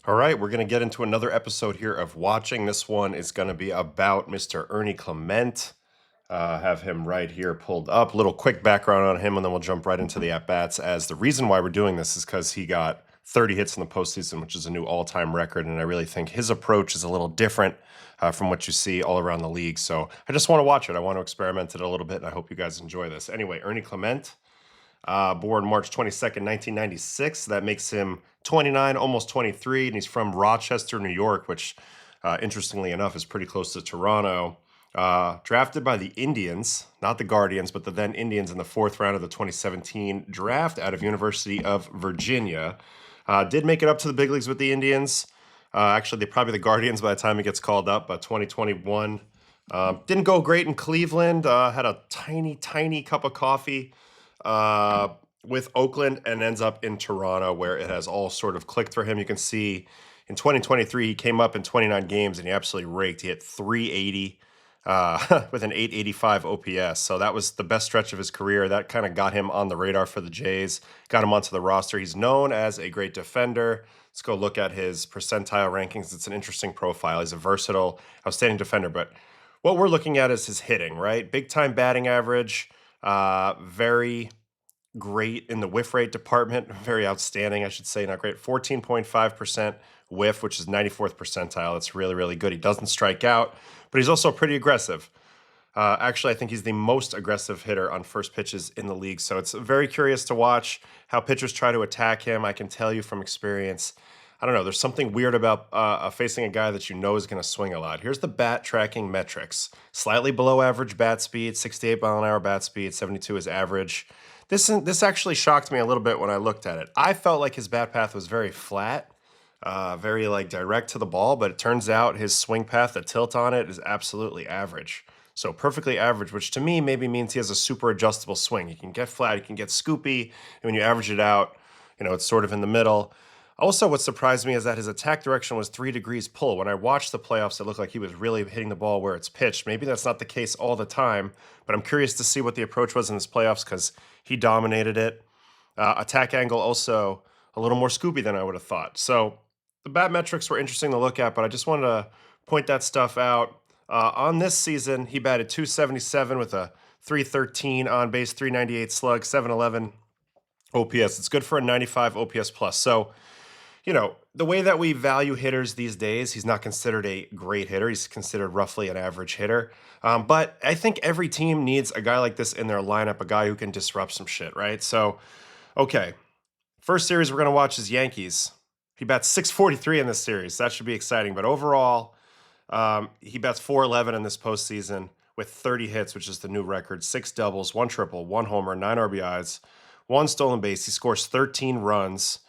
All right, we're going to get into another episode here of Watching. This one is going to be about Mr. Ernie Clement. Have him right here pulled up. A little quick background on him, and then we'll jump right into the at-bats, as the reason why we're doing this is because he got 30 hits in the postseason, which is a new all-time record, and I really think his approach is a little different from what you see all around the league. So I just want to watch it. I want to experiment it a little bit, and I hope you guys enjoy this. Anyway, Ernie Clement. Born March 22nd, 1996. That makes him 29, almost 23, and he's from Rochester, New York, which, interestingly enough, is pretty close to Toronto. Drafted by the Indians, not the Guardians, but the then Indians in the fourth round of the 2017 draft out of University of Virginia. Did make it up to the big leagues with the Indians. Actually, they're probably the Guardians by the time he gets called up, but 2021. Didn't go great in Cleveland. Had a tiny cup of coffee with Oakland and ends up in Toronto, where it has all sort of clicked for him. You can see in 2023, he came up in 29 games and he absolutely raked. He hit 380 with an 885 OPS. So that was the best stretch of his career. That kind of got him on the radar for the Jays, got him onto the roster. He's known as a great defender. Let's go look at his percentile rankings. It's an interesting profile. He's a versatile, outstanding defender. But what we're looking at is his hitting, right? Big time batting average. Very great in the whiff rate department. Very outstanding, I should say. Not great. 14.5% whiff, which is 94th percentile. That's really good. He doesn't strike out, but he's also pretty aggressive. Actually, I think he's the most aggressive hitter on first pitches in the league. So it's very curious to watch how pitchers try to attack him. I can tell you from experience, I don't know, there's something weird about facing a guy that you know is going to swing a lot. Here's the bat tracking metrics. Slightly below average bat speed, 68 mile an hour bat speed, 72 is average. This actually shocked me a little bit when I looked at it. I felt like his bat path was very flat, very like direct to the ball, but it turns out his swing path, the tilt on it, is absolutely average. So perfectly average, which to me maybe means he has a super adjustable swing. He can get flat, he can get scoopy, and when you average it out, it's sort of in the middle. Also, what surprised me is that his attack direction was 3 degrees pull. When I watched the playoffs, it looked like he was really hitting the ball where it's pitched. Maybe that's not the case all the time, but I'm curious to see what the approach was in this playoffs because he dominated it. Attack angle also a little more scoopy than I would have thought. So the bat metrics were interesting to look at, but I just wanted to point that stuff out. On this season, he batted .277 with a .313 on base, .398 slug, .711 OPS. It's good for a 95 OPS plus. So, the way that we value hitters these days, he's not considered a great hitter. He's considered roughly an average hitter. But I think every team needs a guy like this in their lineup, a guy who can disrupt some shit, right? So, okay. First series we're going to watch is Yankees. He bats .643 in this series. That should be exciting. But overall, he bats .411 in this postseason with 30 hits, which is the new record. 6 doubles, 1 triple, 1 homer, 9 RBIs, 1 stolen base. He scores 13 runs.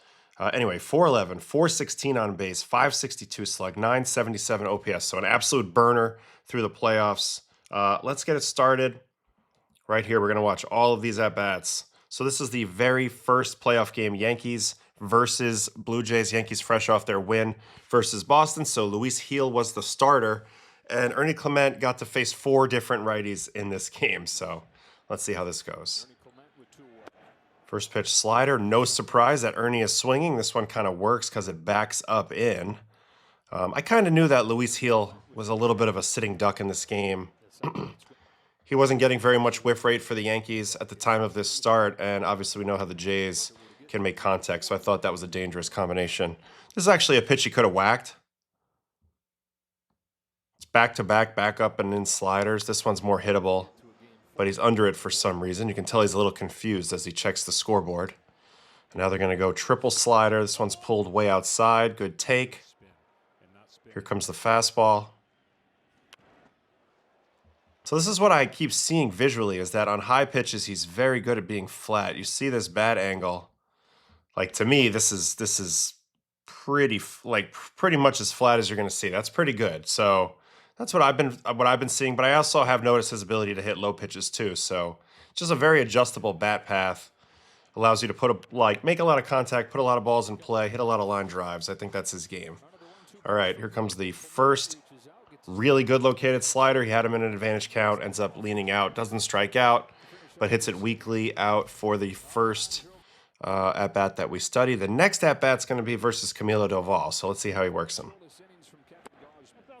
Anyway, .411, .416 on base, .562 slug, .977 OPS. So an absolute burner through the playoffs. Let's get it started. Right here, we're going to watch all of these at-bats. So this is the very first playoff game, Yankees versus Blue Jays. Yankees fresh off their win versus Boston. So Luis Gil was the starter, and Ernie Clement got to face 4 different righties in this game. So let's see how this goes. First pitch slider, no surprise that Ernie is swinging. This one kind of works because it backs up in. I kind of knew that Luis Gil was a little bit of a sitting duck in this game. He wasn't getting very much whiff rate for the Yankees at the time of this start, and obviously we know how the Jays can make contact, so I thought that was a dangerous combination. This is actually a pitch he could have whacked. It's back-to-back, back up and in sliders. This one's more hittable, but he's under it for some reason. You can tell he's a little confused as he checks the scoreboard. And now they're going to go triple slider. This one's pulled way outside. Good take. Here comes the fastball. So this is what I keep seeing visually, is that on high pitches, he's very good at being flat. You see this bad angle. Like, to me, this is pretty much as flat as you're going to see. That's pretty good. So that's what I've been seeing, but I also have noticed his ability to hit low pitches too. So just a very adjustable bat path. Allows you to make a lot of contact, put a lot of balls in play, hit a lot of line drives. I think that's his game. All right, here comes the first really good located slider. He had him in an advantage count, ends up leaning out, doesn't strike out, but hits it weakly out for the first at-bat that we study. The next at-bat's going to be versus Camilo Doval, so let's see how he works him.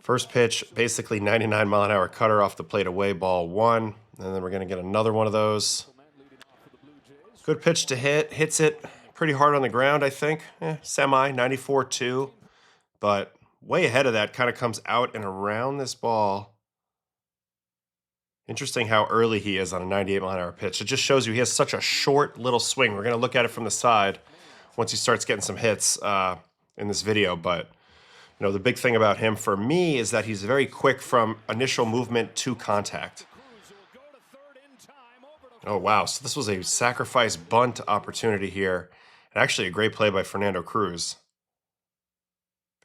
First pitch, basically 99-mile-an-hour cutter off the plate away, ball 1. And then we're going to get another one of those. Good pitch to hit. Hits it pretty hard on the ground, I think. Semi, 94-2. But way ahead of that, kind of comes out and around this ball. Interesting how early he is on a 98-mile-an-hour pitch. It just shows you he has such a short little swing. We're going to look at it from the side once he starts getting some hits in this video. But, you know, the big thing about him for me is that he's very quick from initial movement to contact. Oh, wow. So this was a sacrifice bunt opportunity here. And actually a great play by Fernando Cruz.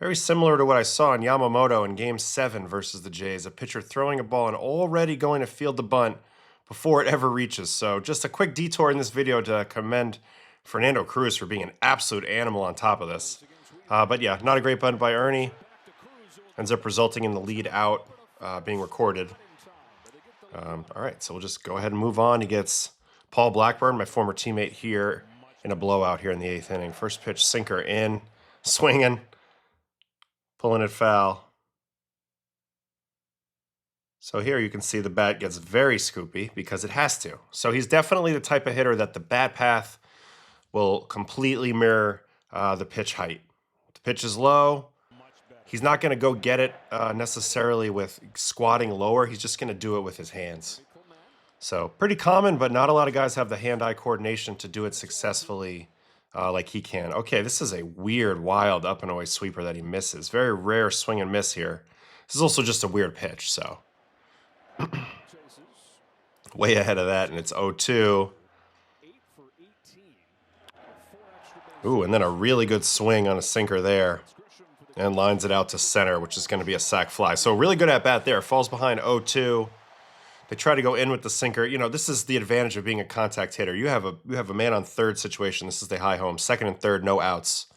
Very similar to what I saw in Yamamoto in Game 7 versus the Jays. A pitcher throwing a ball and already going to field the bunt before it ever reaches. So just a quick detour in this video to commend Fernando Cruz for being an absolute animal on top of this. But yeah, not a great bunt by Ernie. Ends up resulting in the lead out being recorded. All right, so we'll just go ahead and move on. He gets Paul Blackburn, my former teammate here, in a blowout here in the 8th inning. First pitch, sinker in, swinging. Pulling it foul. So here you can see the bat gets very scoopy because it has to. So he's definitely the type of hitter that the bat path will completely mirror the pitch height. The pitch is low. He's not going to go get it necessarily with squatting lower. He's just going to do it with his hands. So pretty common, but not a lot of guys have the hand-eye coordination to do it successfully like he can. Okay, this is a weird, wild up and away sweeper that he misses. Very rare swing and miss here. This is also just a weird pitch, so. Way ahead of that, and it's 0-2. Ooh, and then a really good swing on a sinker there. And lines it out to center, which is going to be a sac fly. So really good at bat there. Falls behind 0-2. They try to go in with the sinker. You know, this is the advantage of being a contact hitter. You have a man on third situation. This is the high home. Second and third, no outs.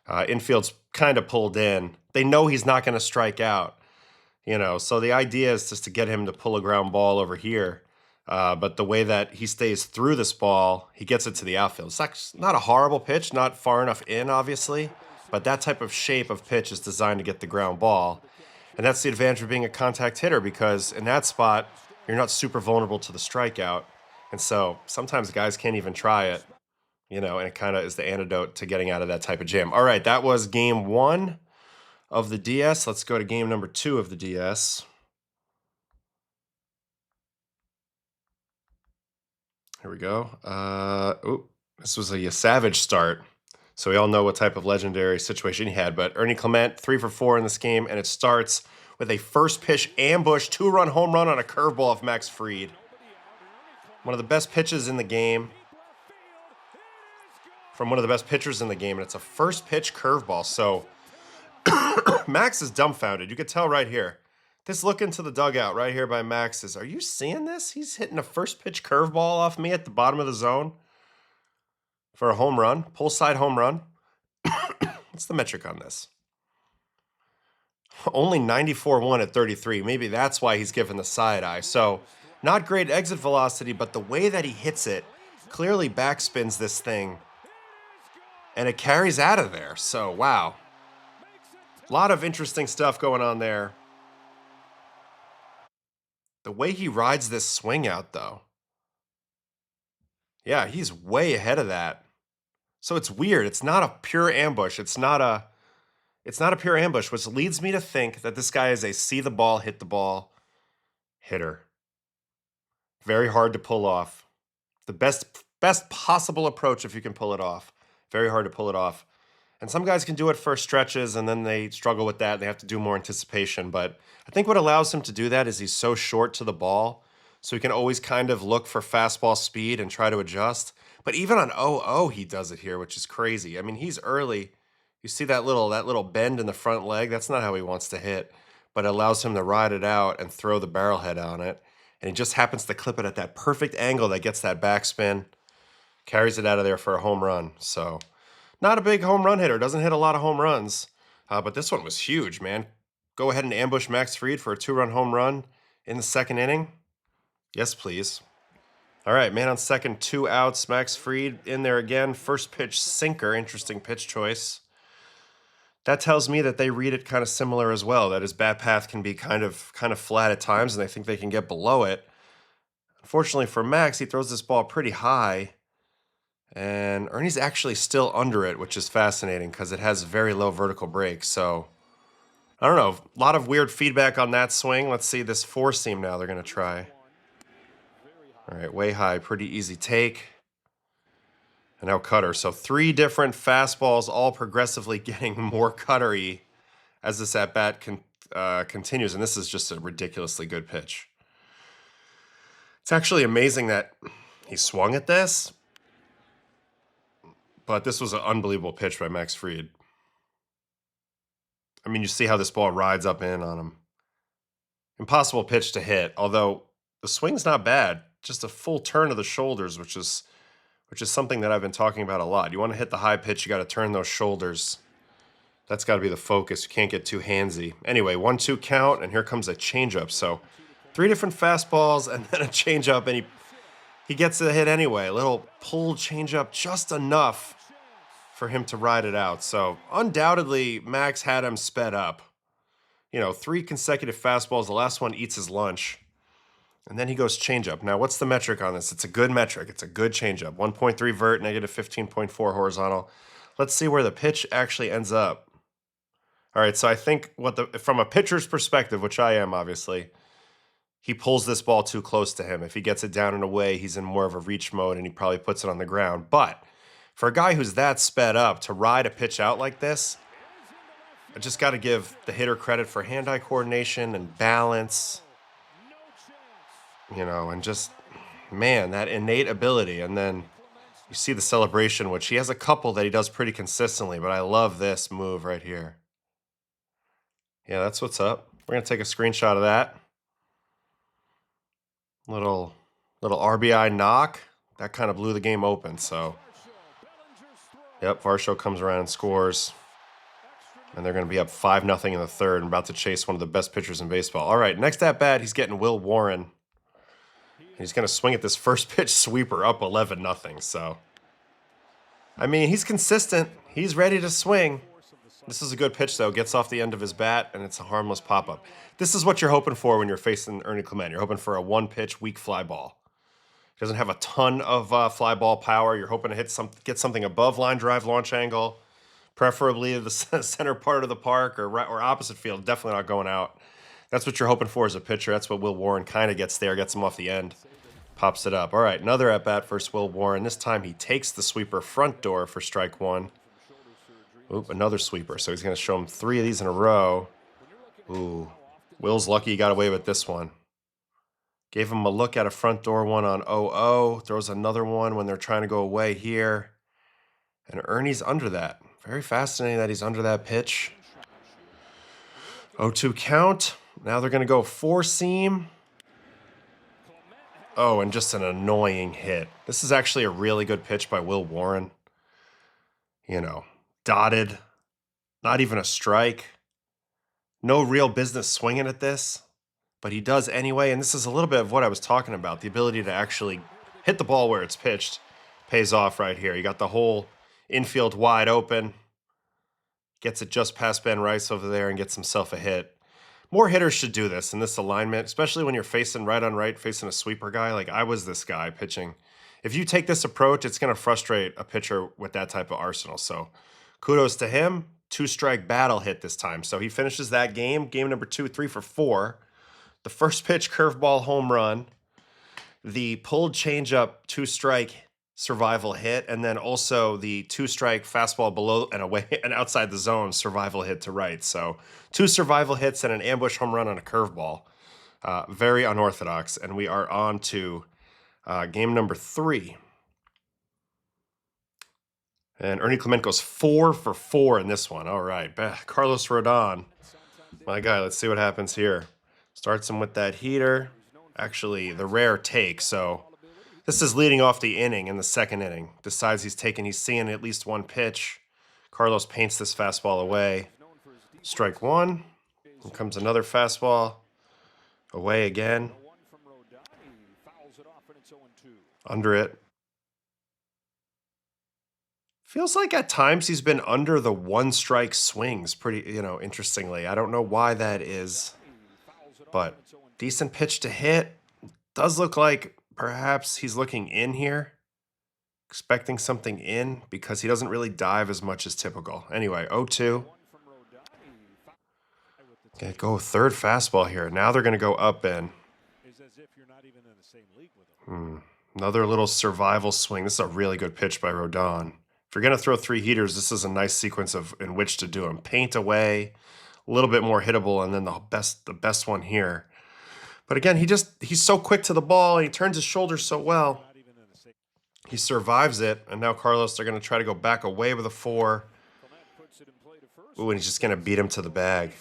Infield's kind of pulled in. They know he's not going to strike out. You know, so the idea is just to get him to pull a ground ball over here. But the way that he stays through this ball, he gets it to the outfield. It's like not a horrible pitch, not far enough in, obviously. But that type of shape of pitch is designed to get the ground ball. And that's the advantage of being a contact hitter, because in that spot, you're not super vulnerable to the strikeout. And so sometimes guys can't even try it, you know, and it kind of is the antidote to getting out of that type of jam. All right, that was game 1 of the DS. Let's go to game number 2 of the DS. Here we go. This was a savage start. So we all know what type of legendary situation he had, but Ernie Clement, 3 for 4 in this game, and it starts with a first pitch ambush, 2-run home run on a curveball off Max Fried. One of the best pitches in the game. From one of the best pitchers in the game, and it's a first pitch curveball. So Max is dumbfounded. You could tell right here. This look into the dugout right here by Max is, are you seeing this? He's hitting a first pitch curveball off me at the bottom of the zone for a home run, pull side home run. What's the metric on this? Only 94.1 at 33. Maybe that's why he's given the side eye. So not great exit velocity, but the way that he hits it clearly backspins this thing, and it carries out of there. So, wow. A lot of interesting stuff going on there. The way he rides this swing out, though. Yeah, he's way ahead of that. So it's weird. It's not a pure ambush. It's not a pure ambush, which leads me to think that this guy is a see the ball, hit the ball hitter. Very hard to pull off. The best possible approach if you can pull it off. Very hard to pull it off. And some guys can do it for stretches, and then they struggle with that. They have to do more anticipation. But I think what allows him to do that is he's so short to the ball, so he can always kind of look for fastball speed and try to adjust. But even on 0-0, he does it here, which is crazy. I mean, he's early. You see that little bend in the front leg? That's not how he wants to hit, but it allows him to ride it out and throw the barrel head on it. And he just happens to clip it at that perfect angle that gets that backspin, carries it out of there for a home run. So not a big home run hitter, doesn't hit a lot of home runs, but this one was huge, man. Go ahead and ambush Max Fried for a 2-run home run in the second inning. Yes, please. All right, man on second, 2 outs. Max Fried in there again. First pitch sinker. Interesting pitch choice. That tells me that they read it kind of similar as well, that his bat path can be kind of flat at times, and they think they can get below it. Unfortunately for Max, he throws this ball pretty high, and Ernie's actually still under it, which is fascinating because it has very low vertical break. So, I don't know. A lot of weird feedback on that swing. Let's see this four-seam now they're going to try. All right, way high, pretty easy take. And now cutter. So 3 different fastballs, all progressively getting more cuttery as this at-bat continues. And this is just a ridiculously good pitch. It's actually amazing that he swung at this, but this was an unbelievable pitch by Max Fried. I mean, you see how this ball rides up in on him. Impossible pitch to hit, although the swing's not bad. Just a full turn of the shoulders, which is something that I've been talking about a lot. You want to hit the high pitch, you got to turn those shoulders. That's got to be the focus. You can't get too handsy. Anyway, 1-2 count, and here comes a changeup. So 3 different fastballs and then a changeup, and he gets the hit anyway. A little pulled changeup, just enough for him to ride it out. So undoubtedly, Max had him sped up. 3 consecutive fastballs. The last one eats his lunch. And then he goes changeup. Now, what's the metric on this? It's a good metric. It's a good changeup. 1.3 vert, negative 15.4 horizontal. Let's see where the pitch actually ends up. All right, so I think from a pitcher's perspective, which I am obviously, he pulls this ball too close to him. If he gets it down and away, he's in more of a reach mode and he probably puts it on the ground. But for a guy who's that sped up to ride a pitch out like this, I just got to give the hitter credit for hand-eye coordination and balance. And just, man, that innate ability. And then you see the celebration, which he has a couple that he does pretty consistently, but I love this move right here. Yeah, that's what's up. We're going to take a screenshot of that. Little RBI knock. That kind of blew the game open, so. Yep, Varsho comes around and scores. And they're going to be up 5-0 in the third and about to chase one of the best pitchers in baseball. All right, next at bat, he's getting Will Warren. He's going to swing at this first pitch sweeper up 11-0. So, I mean, he's consistent. He's ready to swing. This is a good pitch, though. Gets off the end of his bat, and it's a harmless pop-up. This is what you're hoping for when you're facing Ernie Clement. You're hoping for a one-pitch, weak fly ball. He doesn't have a ton of fly ball power. You're hoping to get something above line drive launch angle, preferably the center part of the park or opposite field. Definitely not going out. That's what you're hoping for as a pitcher. That's what Will Warren kind of gets there, gets him off the end, pops it up. All right, another at-bat versus Will Warren. This time he takes the sweeper front door for strike 1. Oop, another sweeper. So he's going to show him 3 of these in a row. Ooh, Will's lucky he got away with this one. Gave him a look at a front door one on 0-0. Throws another one when they're trying to go away here. And Ernie's under that. Very fascinating that he's under that pitch. 0-2 count. Now they're going to go 4-seam. Oh, and just an annoying hit. This is actually a really good pitch by Will Warren. Dotted. Not even a strike. No real business swinging at this. But he does anyway, and this is a little bit of what I was talking about. The ability to actually hit the ball where it's pitched pays off right here. You got the whole infield wide open. Gets it just past Ben Rice over there and gets himself a hit. More hitters should do this in this alignment, especially when you're facing right on right, facing a sweeper guy. Like I was this guy pitching. If you take this approach, it's going to frustrate a pitcher with that type of arsenal. So kudos to him. 2-strike battle hit this time. So he finishes that game. Game number 2, 3 for 4. The first pitch curveball home run. The pulled changeup 2-strike survival hit, and then also the 2-strike fastball below and away and outside the zone survival hit to right. So 2 survival hits and an ambush home run on a curveball. Very unorthodox, and we are on to game number 3. And Ernie Clement goes 4 for 4 in this one. All right, Carlos Rodon, my guy. Let's see what happens here. Starts him with that heater. Actually, the rare take, so this is leading off the inning in the second inning. Decides he's seeing at least one pitch. Carlos paints this fastball away. Strike 1. Here comes another fastball. Away again. Under it. Feels like at times he's been under the one strike swings pretty, interestingly. I don't know why that is, but decent pitch to hit. Does look like perhaps he's looking in here, expecting something in because he doesn't really dive as much as typical. Anyway, 0-2. Okay, go third fastball here. Now they're going to go up in. Another little survival swing. This is a really good pitch by Rodon. If you're going to throw 3 heaters, this is a nice sequence in which to do them. Paint away, a little bit more hittable, and then the best one here. But again, he's so quick to the ball, and he turns his shoulders so well. He survives it, and now Carlos, they're going to try to go back away with a 4. Ooh, and he's just going to beat him to the bag.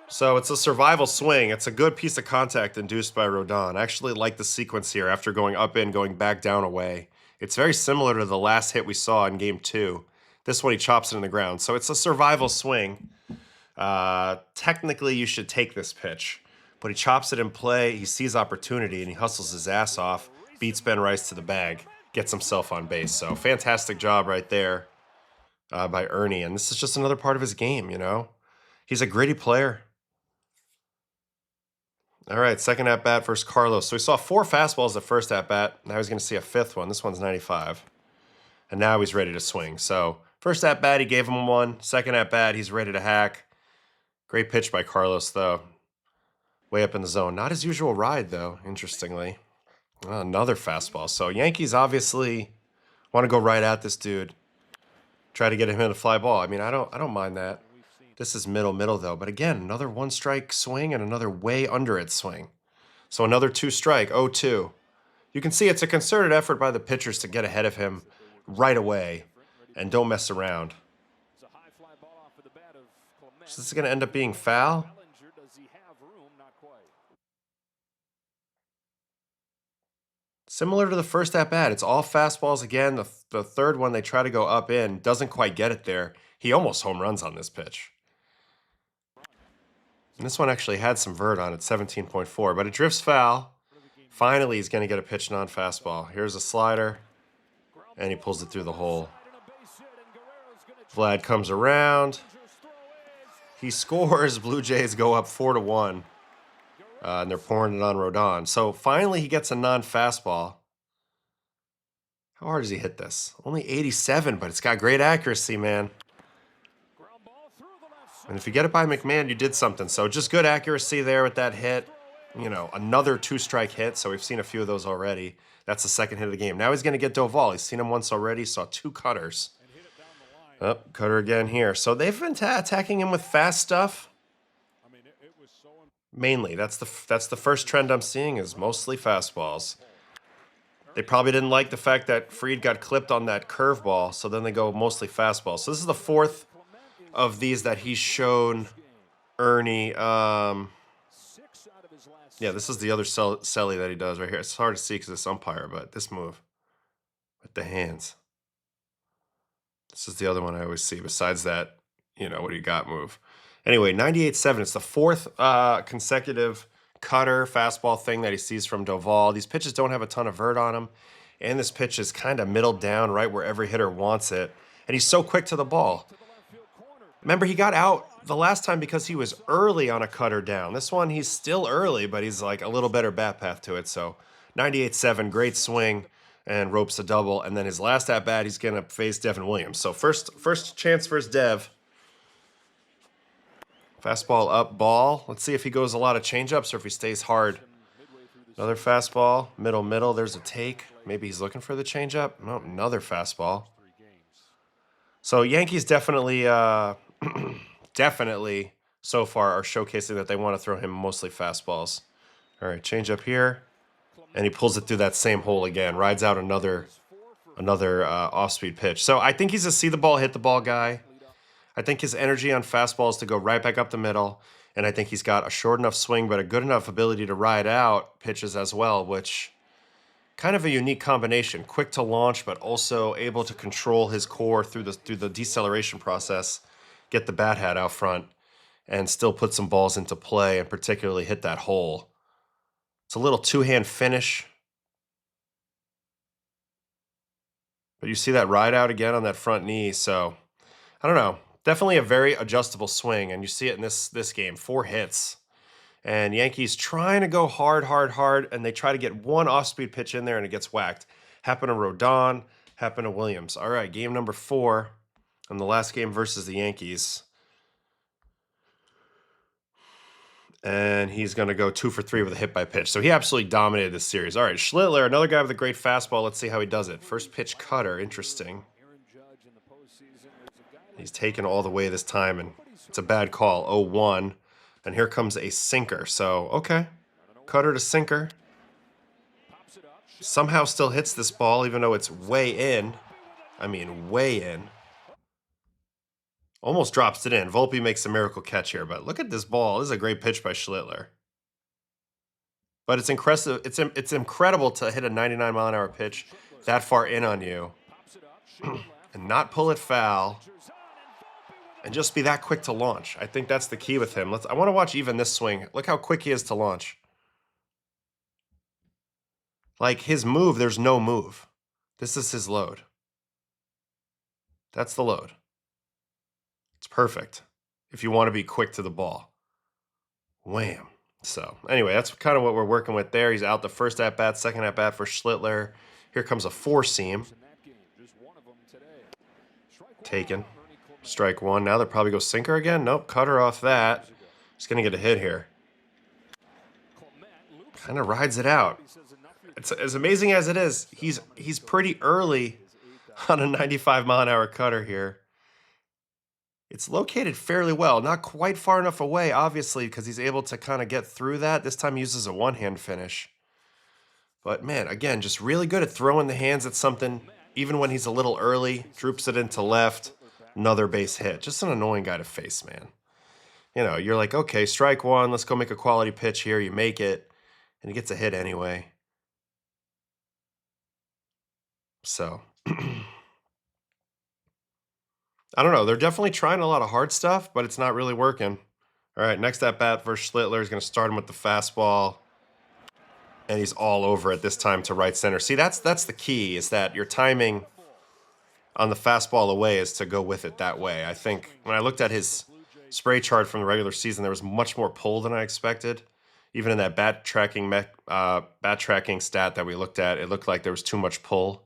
So it's a survival swing. It's a good piece of contact induced by Rodon. I actually like the sequence here after going up in, going back down away. It's very similar to the last hit we saw in Game 2. This one, he chops it in the ground. So it's a survival swing. Technically, you should take this pitch. But he chops it in play. He sees opportunity, and he hustles his ass off, beats Ben Rice to the bag, gets himself on base. So fantastic job right there by Ernie. And this is just another part of his game, He's a gritty player. All right, second at-bat versus Carlos. So we saw 4 fastballs the first at-bat. Now he's going to see a 5th one. This one's 95. And now he's ready to swing. So first at-bat, he gave him 1. Second at-bat, he's ready to hack. Great pitch by Carlos, though. Way up in the zone. Not his usual ride, though, interestingly. Another fastball. So Yankees obviously want to go right at this dude. Try to get him in a fly ball. I mean, I don't mind that. This is middle, though. But again, another 1-strike swing and another way under it swing. So another 2-strike, 0-2. You can see it's a concerted effort by the pitchers to get ahead of him right away and don't mess around. So this is going to end up being foul. Similar to the first at-bat, it's all fastballs again. The third one, they try to go up in, doesn't quite get it there. He almost home runs on this pitch. And this one actually had some vert on it, 17.4, but it drifts foul. Finally, he's going to get a pitch non-fastball. Here's a slider, and he pulls it through the hole. Vlad comes around. He scores. Blue Jays go up 4-1, and they're pouring it on Rodon. So finally, he gets a non-fastball. How hard does he hit this? Only 87, but it's got great accuracy, man. And if you get it by McMahon, you did something. So just good accuracy there with that hit. Another 2-strike hit. So we've seen a few of those already. That's the second hit of the game. Now he's going to get Doval. He's seen him once already. Saw 2 cutters. Oh, cutter again here. So they've been attacking him with fast stuff. Mainly. That's the first trend I'm seeing is mostly fastballs. They probably didn't like the fact that Fried got clipped on that curveball. So then they go mostly fastball. So this is the 4th of these that he's shown Ernie. Yeah, this is the other celly that he does right here. It's hard to see because it's umpire, but this move with the hands. This is the other one I always see besides that, what do you got move. Anyway, 98.7. It's the 4th consecutive cutter fastball thing that he sees from Doval. These pitches don't have a ton of vert on them, and this pitch is kind of middle down right where every hitter wants it, and he's so quick to the ball. Remember, he got out the last time because he was early on a cutter down. This one, he's still early, but he's like a little better bat path to it. So 98.7, great swing, and ropes a double. And then his last at-bat, he's going to face Devin Williams. So first chance for his Dev. Fastball up, ball. Let's see if he goes a lot of changeups or if he stays hard. Another fastball, middle. There's a take. Maybe he's looking for the changeup. No, another fastball. So Yankees definitely, definitely so far are showcasing that they want to throw him mostly fastballs. All right, change up here, and he pulls it through that same hole again. Rides out another off-speed pitch. So I think he's a see the ball, hit the ball guy. I think his energy on fastball is to go right back up the middle, and I think he's got a short enough swing but a good enough ability to ride out pitches as well, which kind of a unique combination. Quick to launch, but also able to control his core through the deceleration process, get the bat hat out front, and still put some balls into play and particularly hit that hole. It's a little two-hand finish. But you see that ride out again on that front knee, so I don't know. Definitely a very adjustable swing, and you see it in this game. 4 hits. And Yankees trying to go hard, and they try to get one off-speed pitch in there, and it gets whacked. Happened to Rodon, happened to Williams. All right, game number 4 in the last game versus the Yankees. And he's going to go 2 for 3 with a hit by pitch. So he absolutely dominated this series. All right, Schlittler, another guy with a great fastball. Let's see how he does it. First pitch cutter, interesting. He's taken all the way this time, and it's a bad call, 0-1. And here comes a sinker. So, okay, cutter to sinker. Somehow still hits this ball, even though it's way in. I mean, way in. Almost drops it in. Volpe makes a miracle catch here, but look at this ball. This is a great pitch by Schlittler. But it's impressive. It's incredible to hit a 99-mile-an-hour pitch that far in on you and not pull it foul and just be that quick to launch. I think that's the key with him. I want to watch even this swing. Look how quick he is to launch. Like his move, there's no move. This is his load. That's the load. It's perfect if you want to be quick to the ball. Wham. So anyway, that's kind of what we're working with there. He's out the first at-bat, second at-bat for Schlittler. Here comes a 4-seam. Taken. Strike 1. Now they'll probably go sinker again. Nope, cutter off that. He's going to get a hit here. Kind of rides it out. It's as amazing as it is. He's pretty early on a 95-mile-an-hour cutter here. It's located fairly well, not quite far enough away, obviously, because he's able to kind of get through that. This time he uses a one-hand finish. But, man, again, just really good at throwing the hands at something, even when he's a little early, droops it into left, another base hit. Just an annoying guy to face, man. You know, you're like, okay, strike 1, let's go make a quality pitch here. You make it, and he gets a hit anyway. So... I don't know. They're definitely trying a lot of hard stuff, but it's not really working. All right, next at bat versus Schlittler is going to start him with the fastball, and he's all over it this time to right center. See, that's the key, is that your timing on the fastball away is to go with it that way. I think when I looked at his spray chart from the regular season, there was much more pull than I expected. Even in that bat tracking stat that we looked at, it looked like there was too much pull.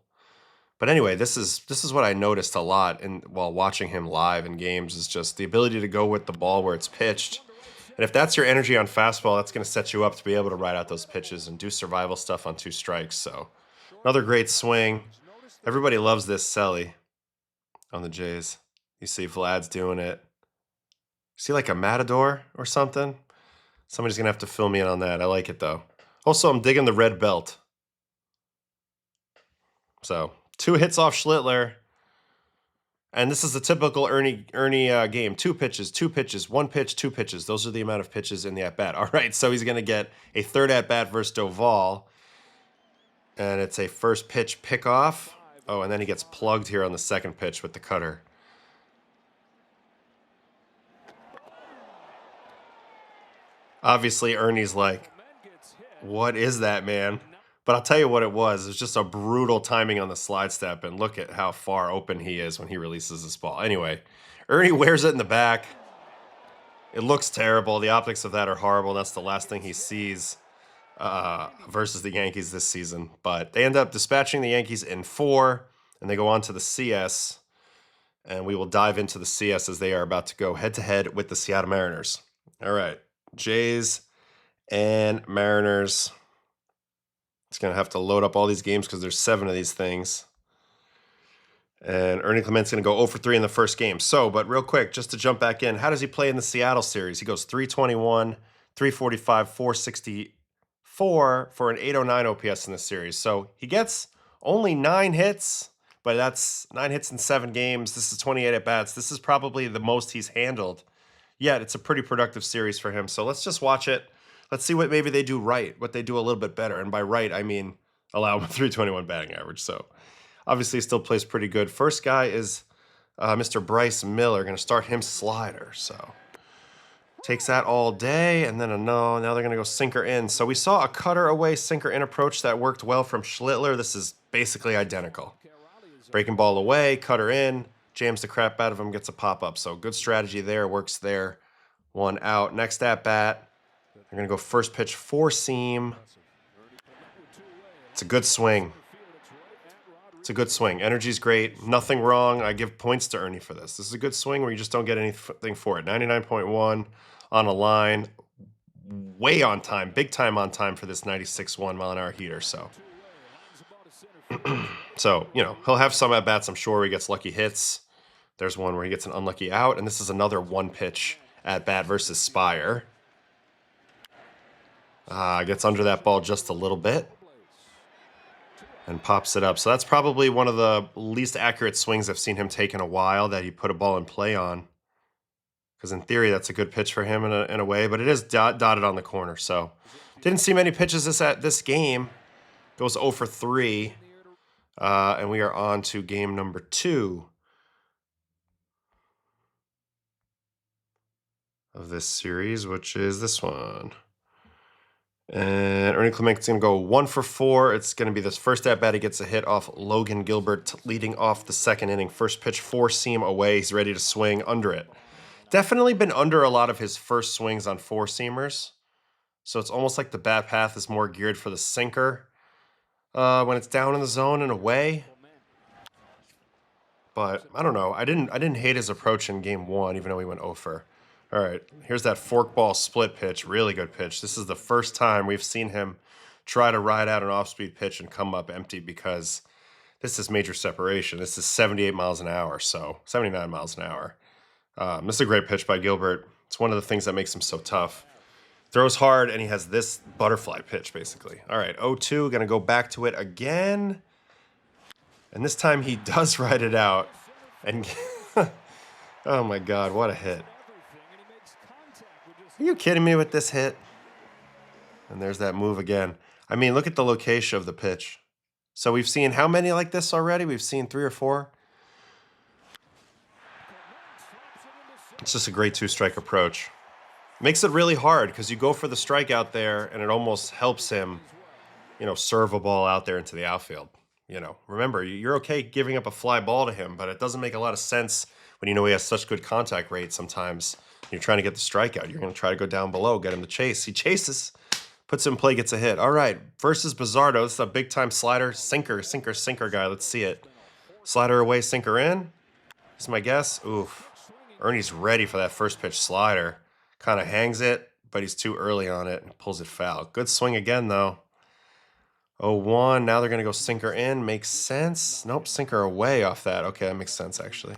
But anyway, this is what I noticed a lot while watching him live in games, is just the ability to go with the ball where it's pitched. And if that's your energy on fastball, that's going to set you up to be able to ride out those pitches and do survival stuff on 2 strikes. So another great swing. Everybody loves this Selly on the Jays. You see Vlad's doing it. See like a matador or something? Somebody's going to have to fill me in on that. I like it, though. Also, I'm digging the red belt. So... 2 hits off Schlittler, and this is the typical Ernie game. 2 pitches, 2 pitches, 1 pitch, 2 pitches. Those are the amount of pitches in the at-bat. All right, so he's going to get a third at-bat versus Doval, and it's a first pitch pickoff. Oh, and then he gets plugged here on the second pitch with the cutter. Obviously, Ernie's like, what is that, man? But I'll tell you what it was. It was just a brutal timing on the slide step, and look at how far open he is when he releases this ball. Anyway, Ernie wears it in the back. It looks terrible. The optics of that are horrible. That's the last thing he sees versus the Yankees this season. But they end up dispatching the Yankees in 4, and they go on to the CS. And we will dive into the CS as they are about to go head-to-head with the Seattle Mariners. All right, Jays and Mariners. It's going to have to load up all these games because there's 7 of these things. And Ernie Clement's going to go 0 for 3 in the first game. So, but real quick, just to jump back in, how does he play in the Seattle series? He goes 321, 345, 464 for an 809 OPS in the series. So he gets only 9 hits, but that's 9 hits in 7 games. This is 28 at-bats. This is probably the most he's handled. Yet it's a pretty productive series for him. So let's just watch it. Let's see what maybe they do right, what they do a little bit better. And by right, I mean allow him a 321 batting average. So obviously he still plays pretty good. First guy is Mr. Bryce Miller. Going to start him slider. So takes that all day. And then now they're going to go sinker in. So we saw a cutter away, sinker in approach that worked well from Schlittler. This is basically identical. Breaking ball away, cutter in, jams the crap out of him, gets a pop-up. So good strategy there, works there. 1 out. Next at bat, they're going to go first pitch, 4-seam. It's a good swing. It's a good swing. Energy's great. Nothing wrong. I give points to Ernie for this. This is a good swing where you just don't get anything for it. 99.1 on a line. Way on time. Big time on time for this 96.1 mile an hour heater. So, you know, he'll have some at-bats, I'm sure, where he gets lucky hits. There's one where he gets an unlucky out. And this is another one-pitch at-bat versus Spire. Gets under that ball just a little bit. And pops it up. So that's probably one of the least accurate swings I've seen him take in a while that he put a ball in play on. Because in theory, that's a good pitch for him in a way, but it is dotted on the corner. So didn't see many pitches this game. Goes 0 for 3. And we are on to game number 2 of this series, which is this one. And Ernie Clement's going to go 1 for 4. It's going to be this first at-bat. He gets a hit off Logan Gilbert, leading off the second inning. First pitch, 4-seam away. He's ready to swing under it. Definitely been under a lot of his first swings on 4-seamers. So it's almost like the bat path is more geared for the sinker when it's down in the zone and away. But I don't know. I didn't hate his approach in game 1, even though he went 0 for. All right, here's that forkball split pitch. Really good pitch. This is the first time we've seen him try to ride out an off-speed pitch and come up empty because this is major separation. This is 78 miles an hour, so 79 miles an hour. This is a great pitch by Gilbert. It's one of the things that makes him so tough. Throws hard, and he has this butterfly pitch, basically. All right, 0-2, going to go back to it again. And this time he does ride it out. And oh, my God, what a hit. Are you kidding me with this hit? And there's that move again. I mean, look at the location of the pitch. So we've seen how many like this already? We've seen 3 or 4. It's just a great 2-strike approach. Makes it really hard because you go for the strike out there and it almost helps him, you know, serve a ball out there into the outfield. You know, remember, you're okay giving up a fly ball to him, but it doesn't make a lot of sense when you know he has such good contact rate sometimes. You're trying to get the strikeout. You're going to try to go down below, get him to chase. He chases, puts it in play, gets a hit. All right, versus Bizardo. This is a big-time slider, sinker guy. Let's see it. Slider away, sinker in. This is my guess. Oof. Ernie's ready for that first pitch slider. Kind of hangs it, but he's too early on it and pulls it foul. Good swing again, though. 0-1. Now they're going to go sinker in. Makes sense. Nope, sinker away off that. Okay, that makes sense, actually.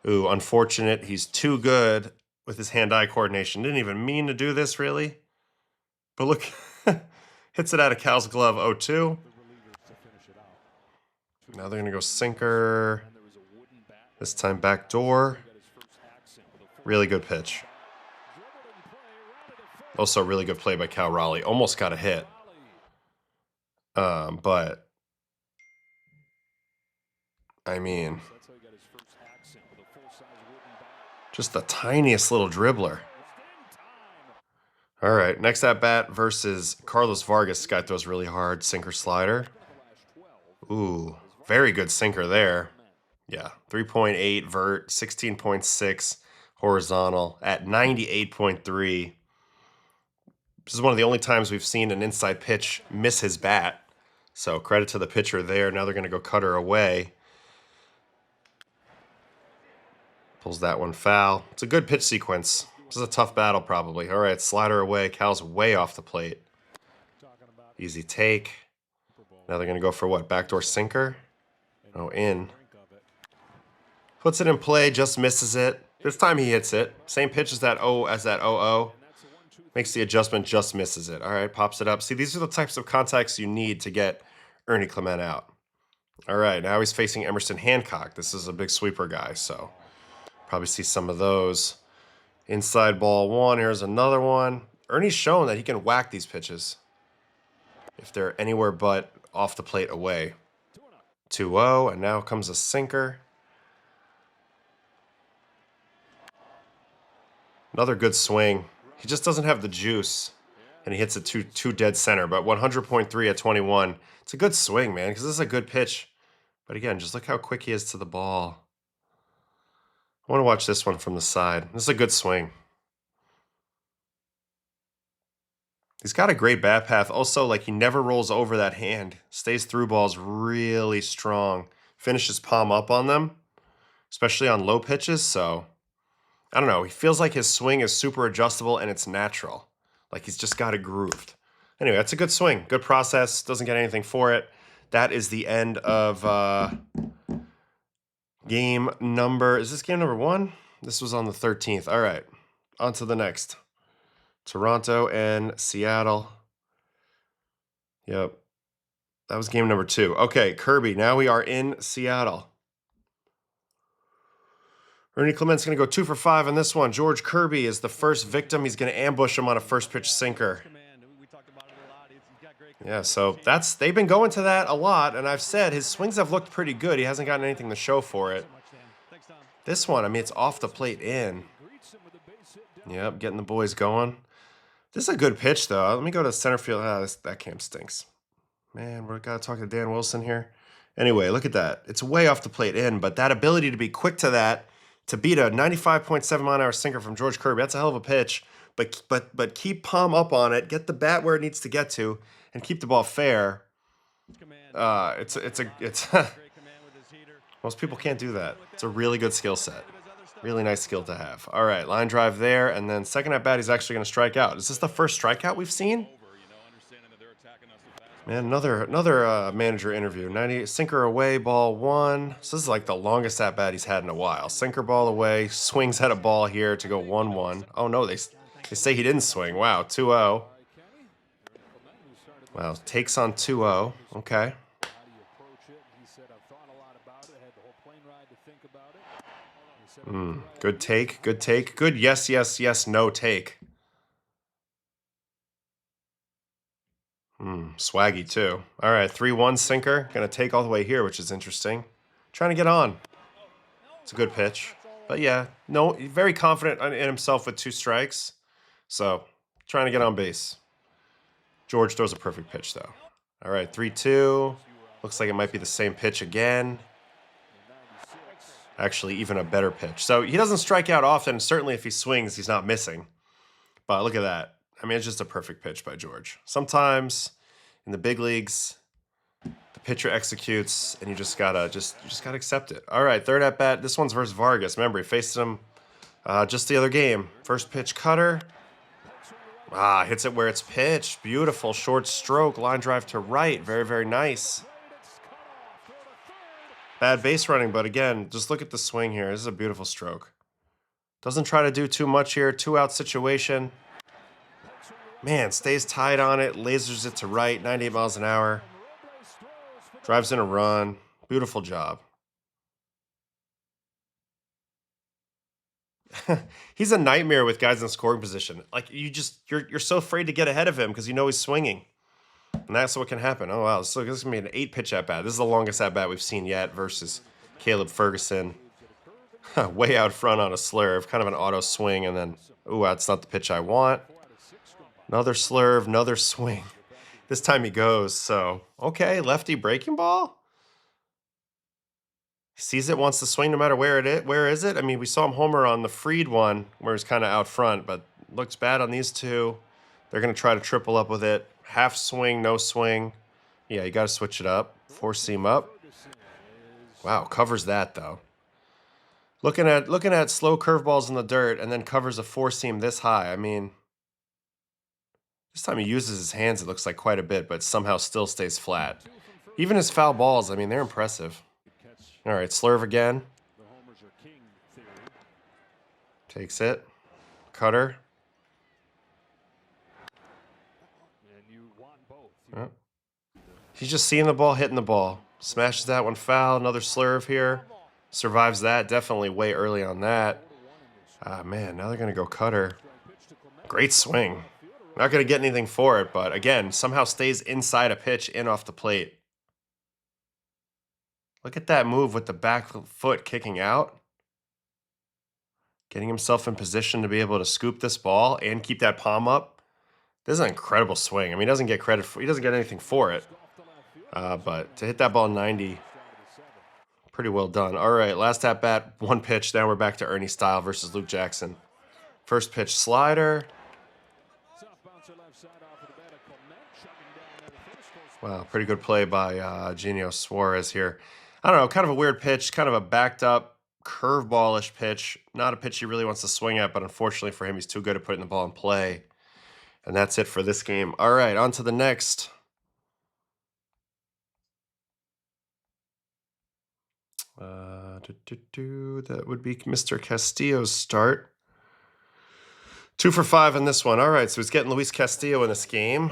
Ooh, unfortunate. He's too good with his hand-eye coordination. Didn't even mean to do this, really. But look, hits it out of Cal's glove, 0-2. Now they're going to go sinker. This time back door. Really good pitch. Also, really good play by Cal Raleigh. Almost got a hit. But, I mean, just the tiniest little dribbler. All right, next at bat versus Carlos Vargas. This guy throws really hard. Sinker slider. Ooh, very good sinker there. Yeah, 3.8 vert, 16.6 horizontal at 98.3. This is one of the only times we've seen an inside pitch miss his bat. So credit to the pitcher there. Now they're going to go cutter away. Pulls that one foul. It's a good pitch sequence. This is a tough battle probably. All right, slider away. Cal's way off the plate. Easy take. Now they're going to go for what? Backdoor sinker? Oh, in. Puts it in play, just misses it. This time he hits it. Same pitch as that 0-0. Makes the adjustment, just misses it. All right, pops it up. See, these are the types of contacts you need to get Ernie Clement out. All right, now he's facing Emerson Hancock. This is a big sweeper guy, so probably see some of those. Inside ball 1. Here's another one. Ernie's shown that he can whack these pitches if they're anywhere but off the plate away. 2-0, and now comes a sinker. Another good swing. He just doesn't have the juice, and he hits it too dead center. But 100.3 at 21. It's a good swing, man, because this is a good pitch But again, just look how quick he is to the ball. I want to watch this one from the side. This is a good swing. He's got a great bat path. Also, like, he never rolls over that hand. Stays through balls really strong. Finishes palm up on them, especially on low pitches. So, I don't know. He feels like his swing is super adjustable and it's natural. Like he's just got it grooved. Anyway, that's a good swing. Good process. Doesn't get anything for it. That is the end of game number. Is this game number 1? This was on the 13th. All right. On to the next. Toronto and Seattle. Yep. That was game number 2. Okay, Kirby. Now we are in Seattle. Ernie Clement's going to go 2 for 5 on this one. George Kirby is the first victim. He's going to ambush him on a first pitch sinker. Yeah, so they've been going to that a lot, and I've said his swings have looked pretty good. He hasn't gotten anything to show for it. This one, I mean, it's off the plate in. Yep, getting the boys going. This is a good pitch, though. Let me go to center field. That camp stinks. Man, we're got to talk to Dan Wilson here. Anyway, look at that. It's way off the plate in, but that ability to be quick to that, to beat a 95.7 mile-an-hour sinker from George Kirby, that's a hell of a pitch. But keep palm up on it, get the bat where it needs to get to, and keep the ball fair. It's most people can't do that. It's a really good skill set. Really nice skill to have. All right, line drive there, and then second at bat, he's actually going to strike out. Is this the first strikeout we've seen? Man, another manager interview. 90 sinker away, ball 1. So this is like the longest at bat he's had in a while. Sinker ball away, swings at a ball here to go 1-1. Oh no, they say he didn't swing. Wow, 2-0. Wow, takes on 2-0. Okay. Good take, good take. Good yes, yes, yes, no take. Swaggy too. All right, 3-1 sinker. Gonna take all the way here, which is interesting. Trying to get on. It's a good pitch. But yeah, no, very confident in himself with 2 strikes. So, trying to get on base. George throws a perfect pitch, though. All right, 3-2. Looks like it might be the same pitch again. Actually, even a better pitch. So, he doesn't strike out often. Certainly, if he swings, he's not missing. But look at that. I mean, it's just a perfect pitch by George. Sometimes, in the big leagues, the pitcher executes, and you just gotta accept it. All right, third at bat. This one's versus Vargas. Remember, he faced him just the other game. First pitch cutter. Hits it where it's pitched. Beautiful short stroke. Line drive to right. Very, very nice. Bad base running, but again, just look at the swing here. This is a beautiful stroke. Doesn't try to do too much here. 2-out situation. Man, stays tight on it. Lasers it to right. 98 miles an hour. Drives in a run. Beautiful job. He's a nightmare with guys in scoring position. Like you're so afraid to get ahead of him because you know he's swinging, and that's what can happen. Oh wow, so this is gonna be an 8-pitch at bat. This is the longest at bat we've seen yet versus Caleb Ferguson. Way out front on a slurve, kind of an auto swing, and then that's not the pitch I want. Another slurve, another swing. This time he goes. So okay, lefty breaking ball. Sees it, wants to swing no matter where it is. Where is it? I mean, we saw him homer on the Freed one where he's kind of out front, but looks bad on these two. They're going to try to triple up with it. Half swing, no swing. Yeah, you got to switch it up. 4-seam up. Wow, covers that though. Looking at slow curveballs in the dirt and then covers a 4-seam this high. I mean, this time he uses his hands, it looks like quite a bit, but somehow still stays flat. Even his foul balls, I mean, they're impressive. All right, slurve again. Takes it. Cutter. Oh. He's just seeing the ball, hitting the ball. Smashes that one foul. Another slurve here. Survives that. Definitely way early on that. Man, now they're going to go cutter. Great swing. Not going to get anything for it, but again, somehow stays inside a pitch in off the plate. Look at that move with the back foot kicking out. Getting himself in position to be able to scoop this ball and keep that palm up. This is an incredible swing. I mean, he doesn't get credit for, he doesn't get anything for it. But to hit that ball 90, Pretty well done. All right, last at bat, one pitch. Now we're back to Ernie style versus Luke Jackson. First pitch, slider. Wow, pretty good play by Genio Suarez here. I don't know, kind of a weird pitch, kind of a backed up curveball-ish pitch. Not a pitch he really wants to swing at, but unfortunately for him, he's too good at putting the ball in play. And that's it for this game. All right, on to the next. That would be Mr. Castillo's start. 2 for 5 in this one. All right, so he's getting Luis Castillo in this game.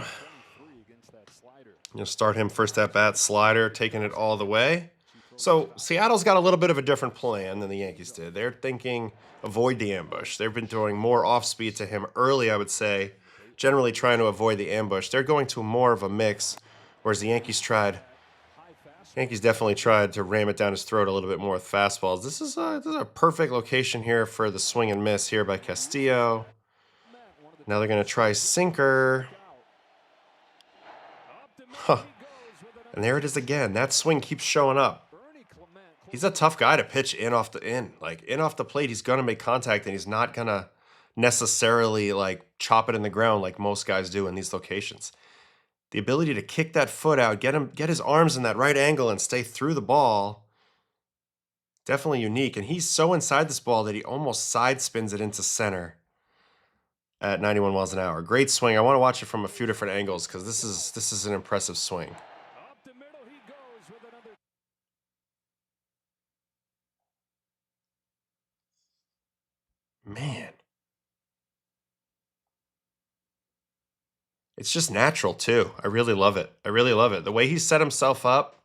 You'll start him first at bat, slider, taking it all the way. So Seattle's got a little bit of a different plan than the Yankees did. They're thinking avoid the ambush. They've been throwing more off speed to him early, I would say, generally trying to avoid the ambush. They're going to more of a mix, whereas the Yankees definitely tried to ram it down his throat a little bit more with fastballs. This is a perfect location here for the swing and miss here by Castillo. Now they're going to try sinker. Huh. And there it is again. That swing keeps showing up. He's a tough guy to pitch in off the plate. He's going to make contact, and he's not going to necessarily chop it in the ground like most guys do in these locations. The ability to kick that foot out, get his arms in that right angle and stay through the ball, definitely unique. And he's so inside this ball that he almost side spins it into center at 91 miles an hour. Great swing. I want to watch it from a few different angles because this is an impressive swing. Man. It's just natural too. I really love it. I really love it. The way he set himself up,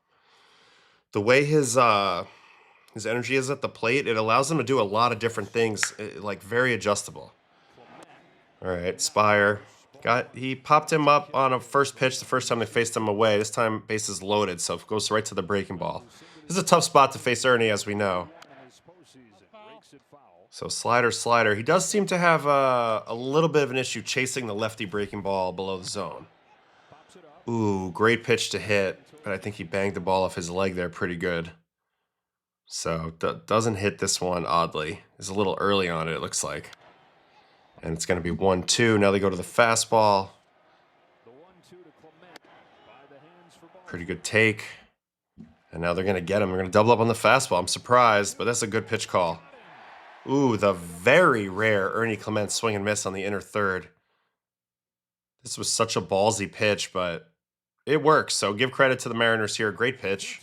the way his energy is at the plate, it allows him to do a lot of different things, very adjustable. All right, Spire. He popped him up on a first pitch the first time they faced him away. This time base is loaded, so it goes right to the breaking ball. This is a tough spot to face Ernie, as we know. So slider. He does seem to have a little bit of an issue chasing the lefty breaking ball below the zone. Ooh, great pitch to hit, but I think he banged the ball off his leg there pretty good. So doesn't hit this one, oddly. It's a little early on it, it looks like. And it's going to be 1-2. Now they go to the fastball. Pretty good take. And now they're going to get him. They're going to double up on the fastball. I'm surprised, but that's a good pitch call. Ooh, the very rare Ernie Clement swing and miss on the inner third. This was such a ballsy pitch, but it works. So give credit to the Mariners here. Great pitch.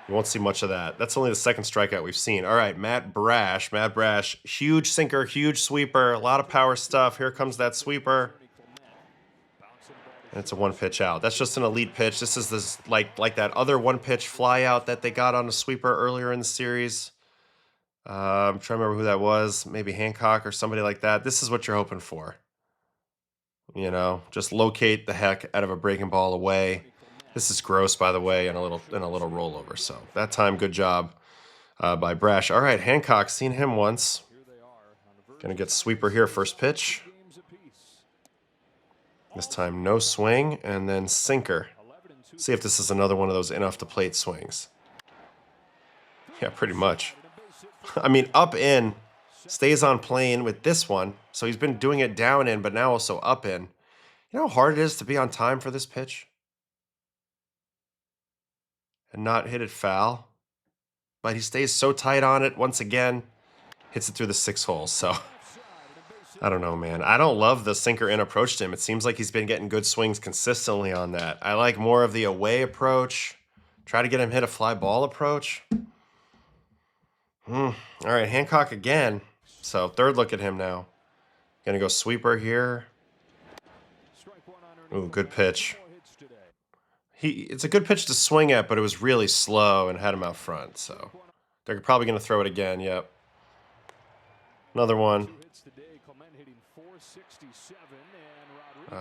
You won't see much of that. That's only the second strikeout we've seen. All right, Matt Brash. Huge sinker, huge sweeper, a lot of power stuff. Here comes that sweeper. And it's a one-pitch out. That's just an elite pitch. This is like that other one-pitch fly out that they got on a sweeper earlier in the series. I'm trying to remember who that was. Maybe Hancock or somebody like that. This is what you're hoping for. You know, just locate the heck out of a breaking ball away. This is gross, by the way, and a little rollover. So that time, good job by Brash. All right, Hancock, seen him once. Gonna get sweeper here, first pitch. This time, no swing, and then sinker. See if this is another one of those in off the plate swings. Yeah, pretty much. I mean, up in stays on plane with this one, so he's been doing it down in, but now also up in. You know how hard it is to be on time for this pitch? And not hit it foul. But he stays so tight on it, once again, hits it through the 6 hole. So, I don't know, man. I don't love the sinker in approach to him. It seems like he's been getting good swings consistently on that. I like more of the away approach. Try to get him hit a fly ball approach. All right, Hancock again. So, third look at him now. Gonna go sweeper here. Ooh, good pitch. It's a good pitch to swing at, but it was really slow and had him out front. So they're probably going to throw it again. Yep. Another one.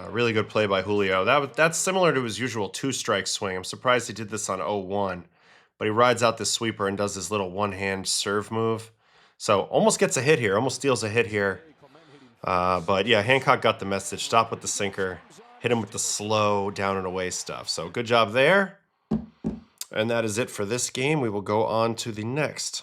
Really good play by Julio. That's similar to his usual 2-strike swing. I'm surprised he did this on 0-1. But he rides out this sweeper and does this little one-hand serve move. So almost gets a hit here. Almost steals a hit here. But yeah, Hancock got the message. Stop with the sinker. Hit him with the slow down and away stuff. So good job there. And that is it for this game. We will go on to the next.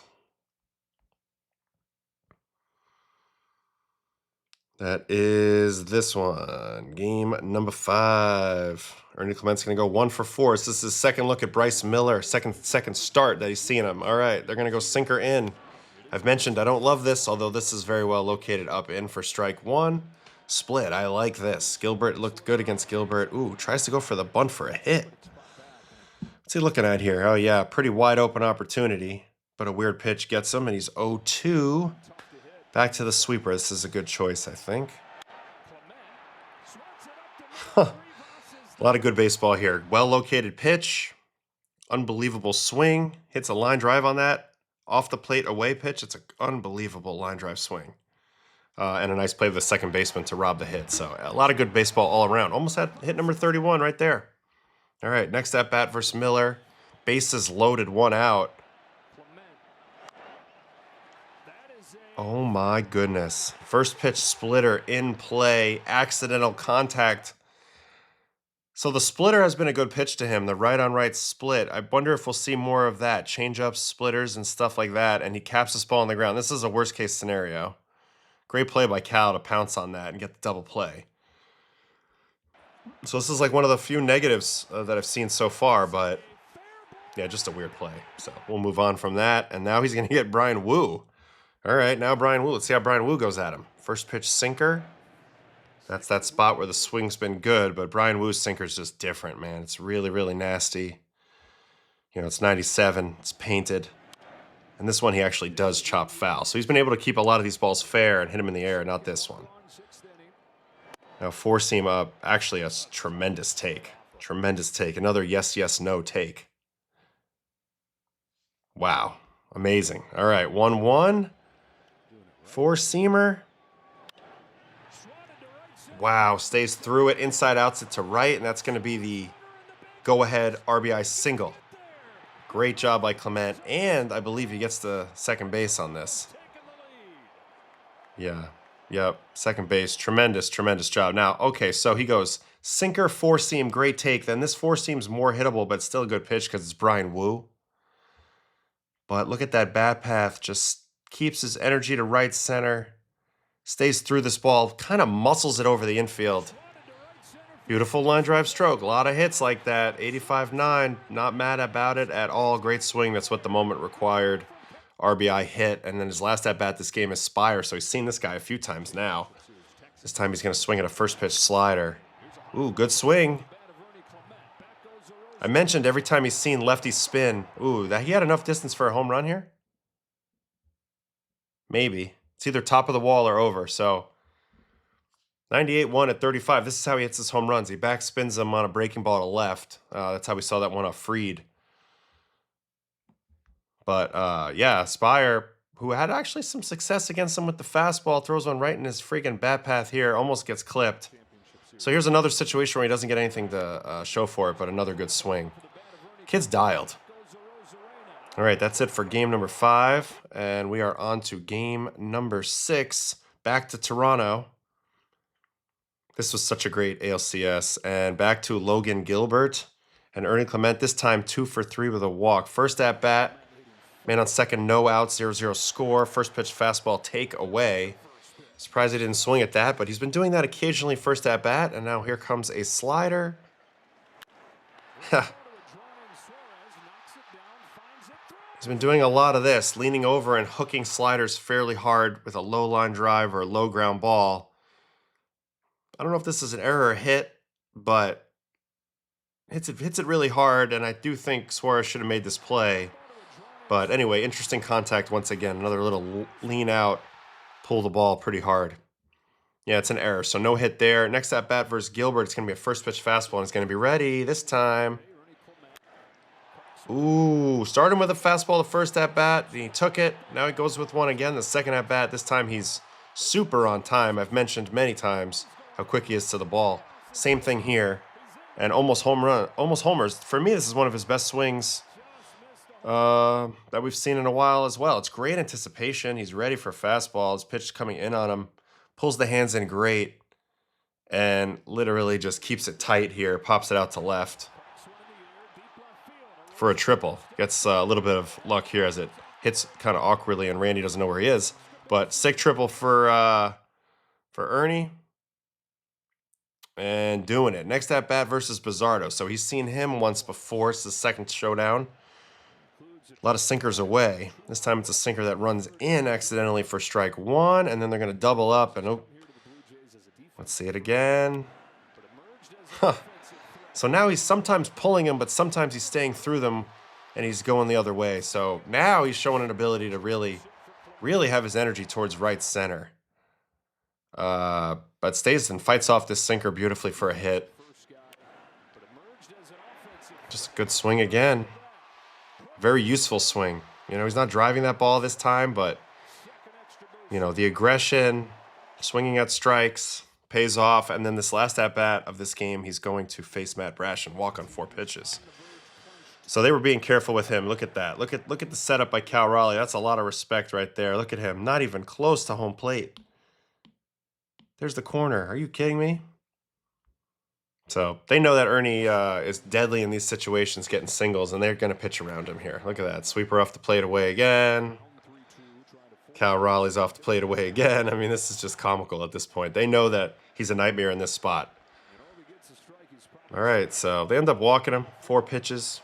That is this one. Game number 5. Ernie Clement's going to go 1 for 4. So this is his second look at Bryce Miller. Second start that he's seeing him. All right, they're going to go sinker in. I've mentioned I don't love this, although this is very well located up in for strike 1. Split, I like this. Gilbert looked good against Gilbert. Ooh, tries to go for the bunt for a hit. What's he looking at here? Oh, yeah, pretty wide open opportunity. But a weird pitch gets him, and he's 0-2. Back to the sweeper. This is a good choice, I think. Huh. A lot of good baseball here. Well-located pitch. Unbelievable swing. Hits a line drive on that. Off the plate away pitch. It's an unbelievable line drive swing. And a nice play with the second baseman to rob the hit. So a lot of good baseball all around. Almost had hit number 31 right there. All right, next at bat versus Miller. Bases loaded, 1 out. Oh my goodness. First pitch splitter in play. Accidental contact. So the splitter has been a good pitch to him, the right-on-right split. I wonder if we'll see more of that, change-ups, splitters, and stuff like that, and he caps this ball on the ground. This is a worst-case scenario. Great play by Cal to pounce on that and get the double play. So this is like one of the few negatives that I've seen so far, but yeah, just a weird play. So we'll move on from that, and now he's going to get Brian Wu. All right, now Brian Wu. Let's see how Brian Wu goes at him. First pitch sinker. That's that spot where the swing's been good, but Brian Wu's sinker's just different, man. It's really, really nasty. You know, it's 97. It's painted. And this one he actually does chop foul. So he's been able to keep a lot of these balls fair and hit them in the air, not this one. Now four-seam up. Actually, a tremendous take. Tremendous take. Another yes, yes, no take. Wow. Amazing. All right, 1-1. Four-seamer. Wow, stays through it, inside outs it to right, and that's going to be the go-ahead RBI single. Great job by Clement, and I believe he gets the second base on this. Yeah, yep, second base. Tremendous, tremendous job. Now, okay, so he goes sinker, four-seam, great take. Then this four-seam's more hittable, but still a good pitch because it's Brian Wu. But look at that bat path, just keeps his energy to right center. Stays through this ball, kind of muscles it over the infield. Beautiful line drive stroke. A lot of hits like that. 85-9. Not mad about it at all. Great swing. That's what the moment required. RBI hit. And then his last at-bat this game is Spire. So he's seen this guy a few times now. This time he's going to swing at a first pitch slider. Ooh, good swing. I mentioned every time he's seen lefty spin. Ooh, that he had enough distance for a home run here? Maybe. It's either top of the wall or over, so 98-1 at 35. This is how he hits his home runs. He backspins them on a breaking ball to left. That's how we saw that one off Freed. But, yeah, Spire, who had actually some success against him with the fastball, throws one right in his freaking bat path here, almost gets clipped. So here's another situation where he doesn't get anything to show for it, but another good swing. Kid's dialed. All right, that's it for game number 5, and we are on to game number 6, back to Toronto. This was such a great ALCS, and back to Logan Gilbert and Ernie Clement, this time 2 for 3 with a walk. First at bat, man on second, no outs, 0-0 score. First pitch fastball take away. Surprised he didn't swing at that, but he's been doing that occasionally first at bat, and now here comes a slider. He's been doing a lot of this, leaning over and hooking sliders fairly hard with a low line drive or a low ground ball. I don't know if this is an error or hit, but hits it really hard, and I do think Suarez should have made this play. But anyway, interesting contact once again. Another little lean out, pull the ball pretty hard. Yeah, it's an error, so no hit there. Next at bat versus Gilbert, it's going to be a first pitch fastball, and it's going to be ready this time. Ooh, starting with a fastball the first at-bat. He took it. Now he goes with one again. The second at-bat, this time he's super on time. I've mentioned many times how quick he is to the ball. Same thing here. And almost home run, almost homers. For me, this is one of his best swings that we've seen in a while as well. It's great anticipation. He's ready for fastball. His pitch coming in on him. Pulls the hands in great. And literally just keeps it tight here. Pops it out to left. for a triple. Gets a little bit of luck here as it hits kind of awkwardly, and Randy doesn't know where he is. But sick triple for Ernie. And doing it. Next at bat versus Bizzardo. So he's seen him once before. It's the second showdown. A lot of sinkers away. This time it's a sinker that runs in accidentally for strike one, and then they're going to double up. And oh, let's see it again. Huh. So now he's sometimes pulling them, but sometimes he's staying through them, and he's going the other way. So now he's showing an ability to really have his energy towards right center. But stays and fights off this sinker beautifully for a hit. Just a good swing again. Very useful swing. You know, he's not driving that ball this time, but, you know, the aggression, swinging at strikes, pays off. And then this last at-bat of this game, he's going to face Matt Brash and walk on 4 pitches. So they were being careful with him. Look at that. Look at the setup by Cal Raleigh. That's a lot of respect right there. Look at him. Not even close to home plate. There's the corner. Are you kidding me? So they know that Ernie is deadly in these situations, getting singles, and they're going to pitch around him here. Look at that. Sweeper off the plate away again. Cal Raleigh's off the plate away again. I mean, this is just comical at this point. They know that he's a nightmare in this spot. All right, so they end up walking him 4 pitches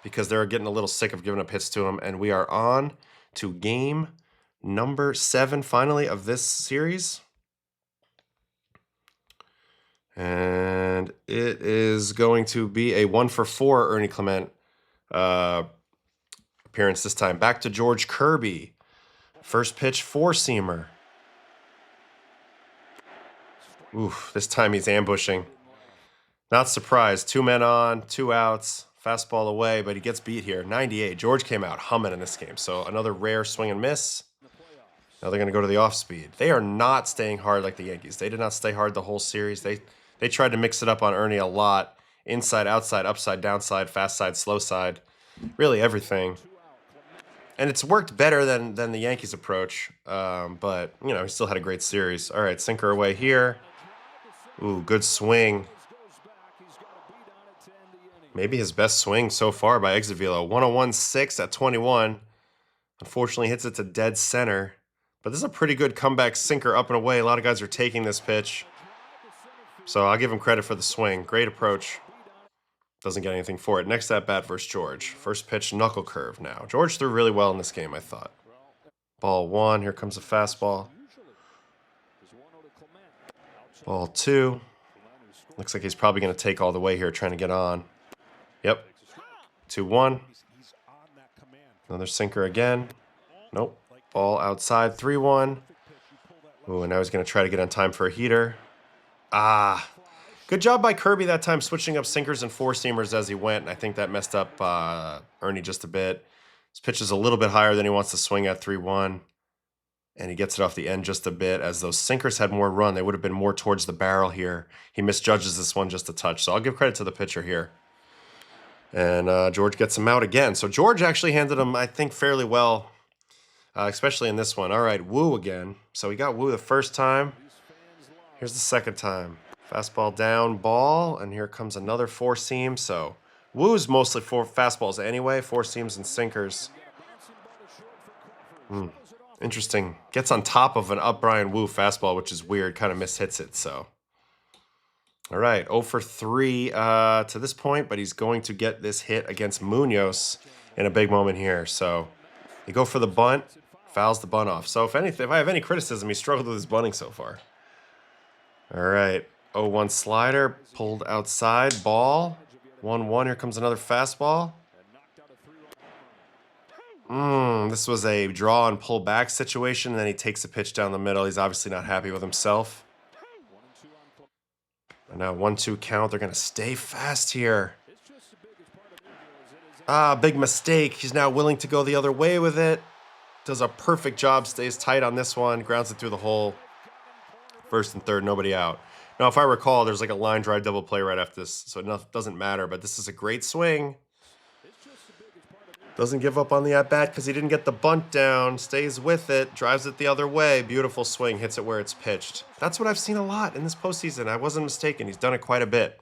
because they're getting a little sick of giving up hits to him, and we are on to game number 7, finally, of this series. And it is going to be a 1-for-4 Ernie Clement appearance this time. Back to George Kirby. First pitch, 4-seamer. Oof, this time he's ambushing. Not surprised. 2 men on, 2 outs. Fastball away, but he gets beat here. 98. George came out humming in this game. So another rare swing and miss. Now they're going to go to the off-speed. They are not staying hard like the Yankees. They did not stay hard the whole series. They tried to mix it up on Ernie a lot. Inside, outside, upside, downside, fast side, slow side. Really everything. And it's worked better than the Yankees' approach. But, you know, he still had a great series. All right, sinker away here. Ooh, good swing. Maybe his best swing so far by exit velo. 101.6 at 21. Unfortunately, hits it to dead center. But this is a pretty good comeback sinker up and away. A lot of guys are taking this pitch. So I'll give him credit for the swing. Great approach. Doesn't get anything for it. Next at bat versus George. First pitch, knuckle curve now. George threw really well in this game, I thought. Ball 1. Here comes a fastball. Ball 2. Looks like he's probably going to take all the way here, trying to get on. Yep. 2-1. Another sinker again. Nope. Ball outside. 3-1. Ooh, and now he's going to try to get on time for a heater. Ah, good job by Kirby that time, switching up sinkers and 4-seamers as he went. And I think that messed up Ernie just a bit. His pitch is a little bit higher than he wants to swing at 3-1. And he gets it off the end just a bit. As those sinkers had more run, they would have been more towards the barrel here. He misjudges this one just a touch. So I'll give credit to the pitcher here. And George gets him out again. So George actually handled him, I think, fairly well, especially in this one. All right, Wu again. So he got Wu the first time. Here's the second time. Fastball down, ball, and here comes another 4-seam. So Wu's mostly 4 fastballs anyway, 4-seams and sinkers. Interesting. Gets on top of an up Brian Wu fastball, which is weird. Kind of mishits it, so. All right, 0 for 3 to this point, but he's going to get this hit against Munoz in a big moment here. So they go for the bunt, fouls the bunt off. So if I have any criticism, he struggled with his bunting so far. All right, 0-1 slider, pulled outside, ball. 1-1, here comes another fastball. This was a draw and pull back situation, and then he takes a pitch down the middle. He's obviously not happy with himself. And now 1-2 count. They're going to stay fast here. Big mistake. He's now willing to go the other way with it. Does a perfect job, stays tight on this one, grounds it through the hole. First and third, nobody out. Now, if I recall, there's like a line drive double play right after this, so it doesn't matter, but this is a great swing. Doesn't give up on the at-bat because he didn't get the bunt down, stays with it, drives it the other way. Beautiful swing, hits it where it's pitched. That's what I've seen a lot in this postseason. I wasn't mistaken. He's done it quite a bit.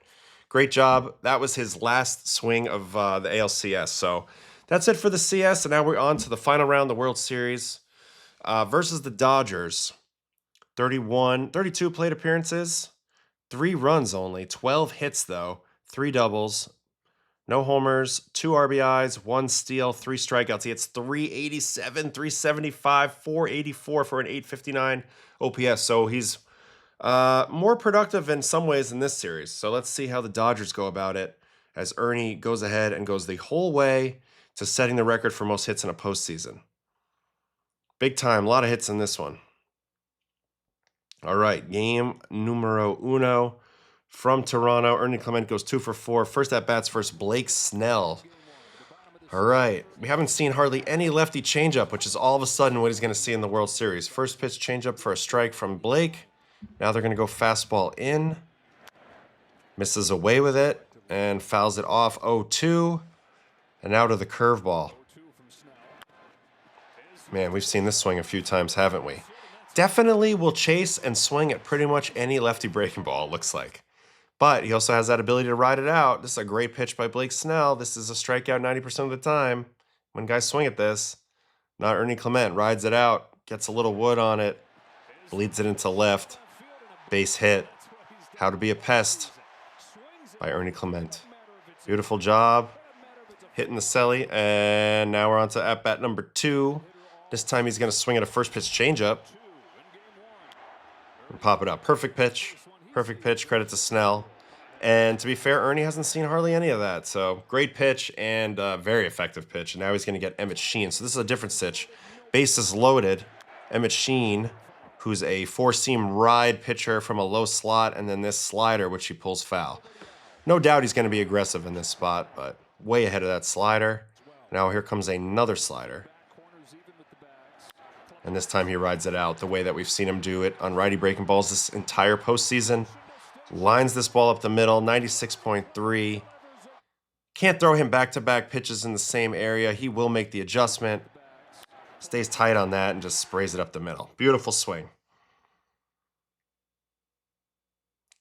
Great job. That was his last swing of the ALCS. So that's it for the CS, and now we're on to the final round, the World Series versus the Dodgers. 32 plate appearances, 3 runs only, 12 hits though, 3 doubles, no homers, 2 RBIs, 1 steal, 3 strikeouts. He hits 387, 375, 484 for an 859 OPS. So he's more productive in some ways in this series. So let's see how the Dodgers go about it as Ernie goes ahead and goes the whole way to setting the record for most hits in a postseason. Big time, a lot of hits in this one. All right, game numero uno from Toronto. Ernie Clement goes 2 for 4. First at bats versus Blake Snell. All right, we haven't seen hardly any lefty changeup, which is all of a sudden what he's going to see in the World Series. First pitch changeup for a strike from Blake. Now they're going to go fastball in. Misses away with it and fouls it off 0-2. And now to the curveball. Man, we've seen this swing a few times, haven't we? Definitely will chase and swing at pretty much any lefty breaking ball, it looks like. But he also has that ability to ride it out. This is a great pitch by Blake Snell. This is a strikeout 90% of the time when guys swing at this. Not Ernie Clement. Rides it out, gets a little wood on it, bleeds it into left. Base hit. How to Be a Pest by Ernie Clement. Beautiful job. Hitting the celly. And now we're on to at-bat number 2. This time he's going to swing at a first pitch changeup. And pop it up. Perfect pitch. Perfect pitch. Credit to Snell. And to be fair, Ernie hasn't seen hardly any of that. So great pitch and very effective pitch. And now he's going to get Emmett Sheen. So this is a different stitch. Bases loaded. Emmett Sheen, who's a 4-seam ride pitcher from a low slot, and then this slider, which he pulls foul. No doubt he's going to be aggressive in this spot, but way ahead of that slider. Now here comes another slider. And this time he rides it out the way that we've seen him do it on righty breaking balls this entire postseason. Lines this ball up the middle, 96.3. Can't throw him back-to-back pitches in the same area. He will make the adjustment. Stays tight on that and just sprays it up the middle. Beautiful swing.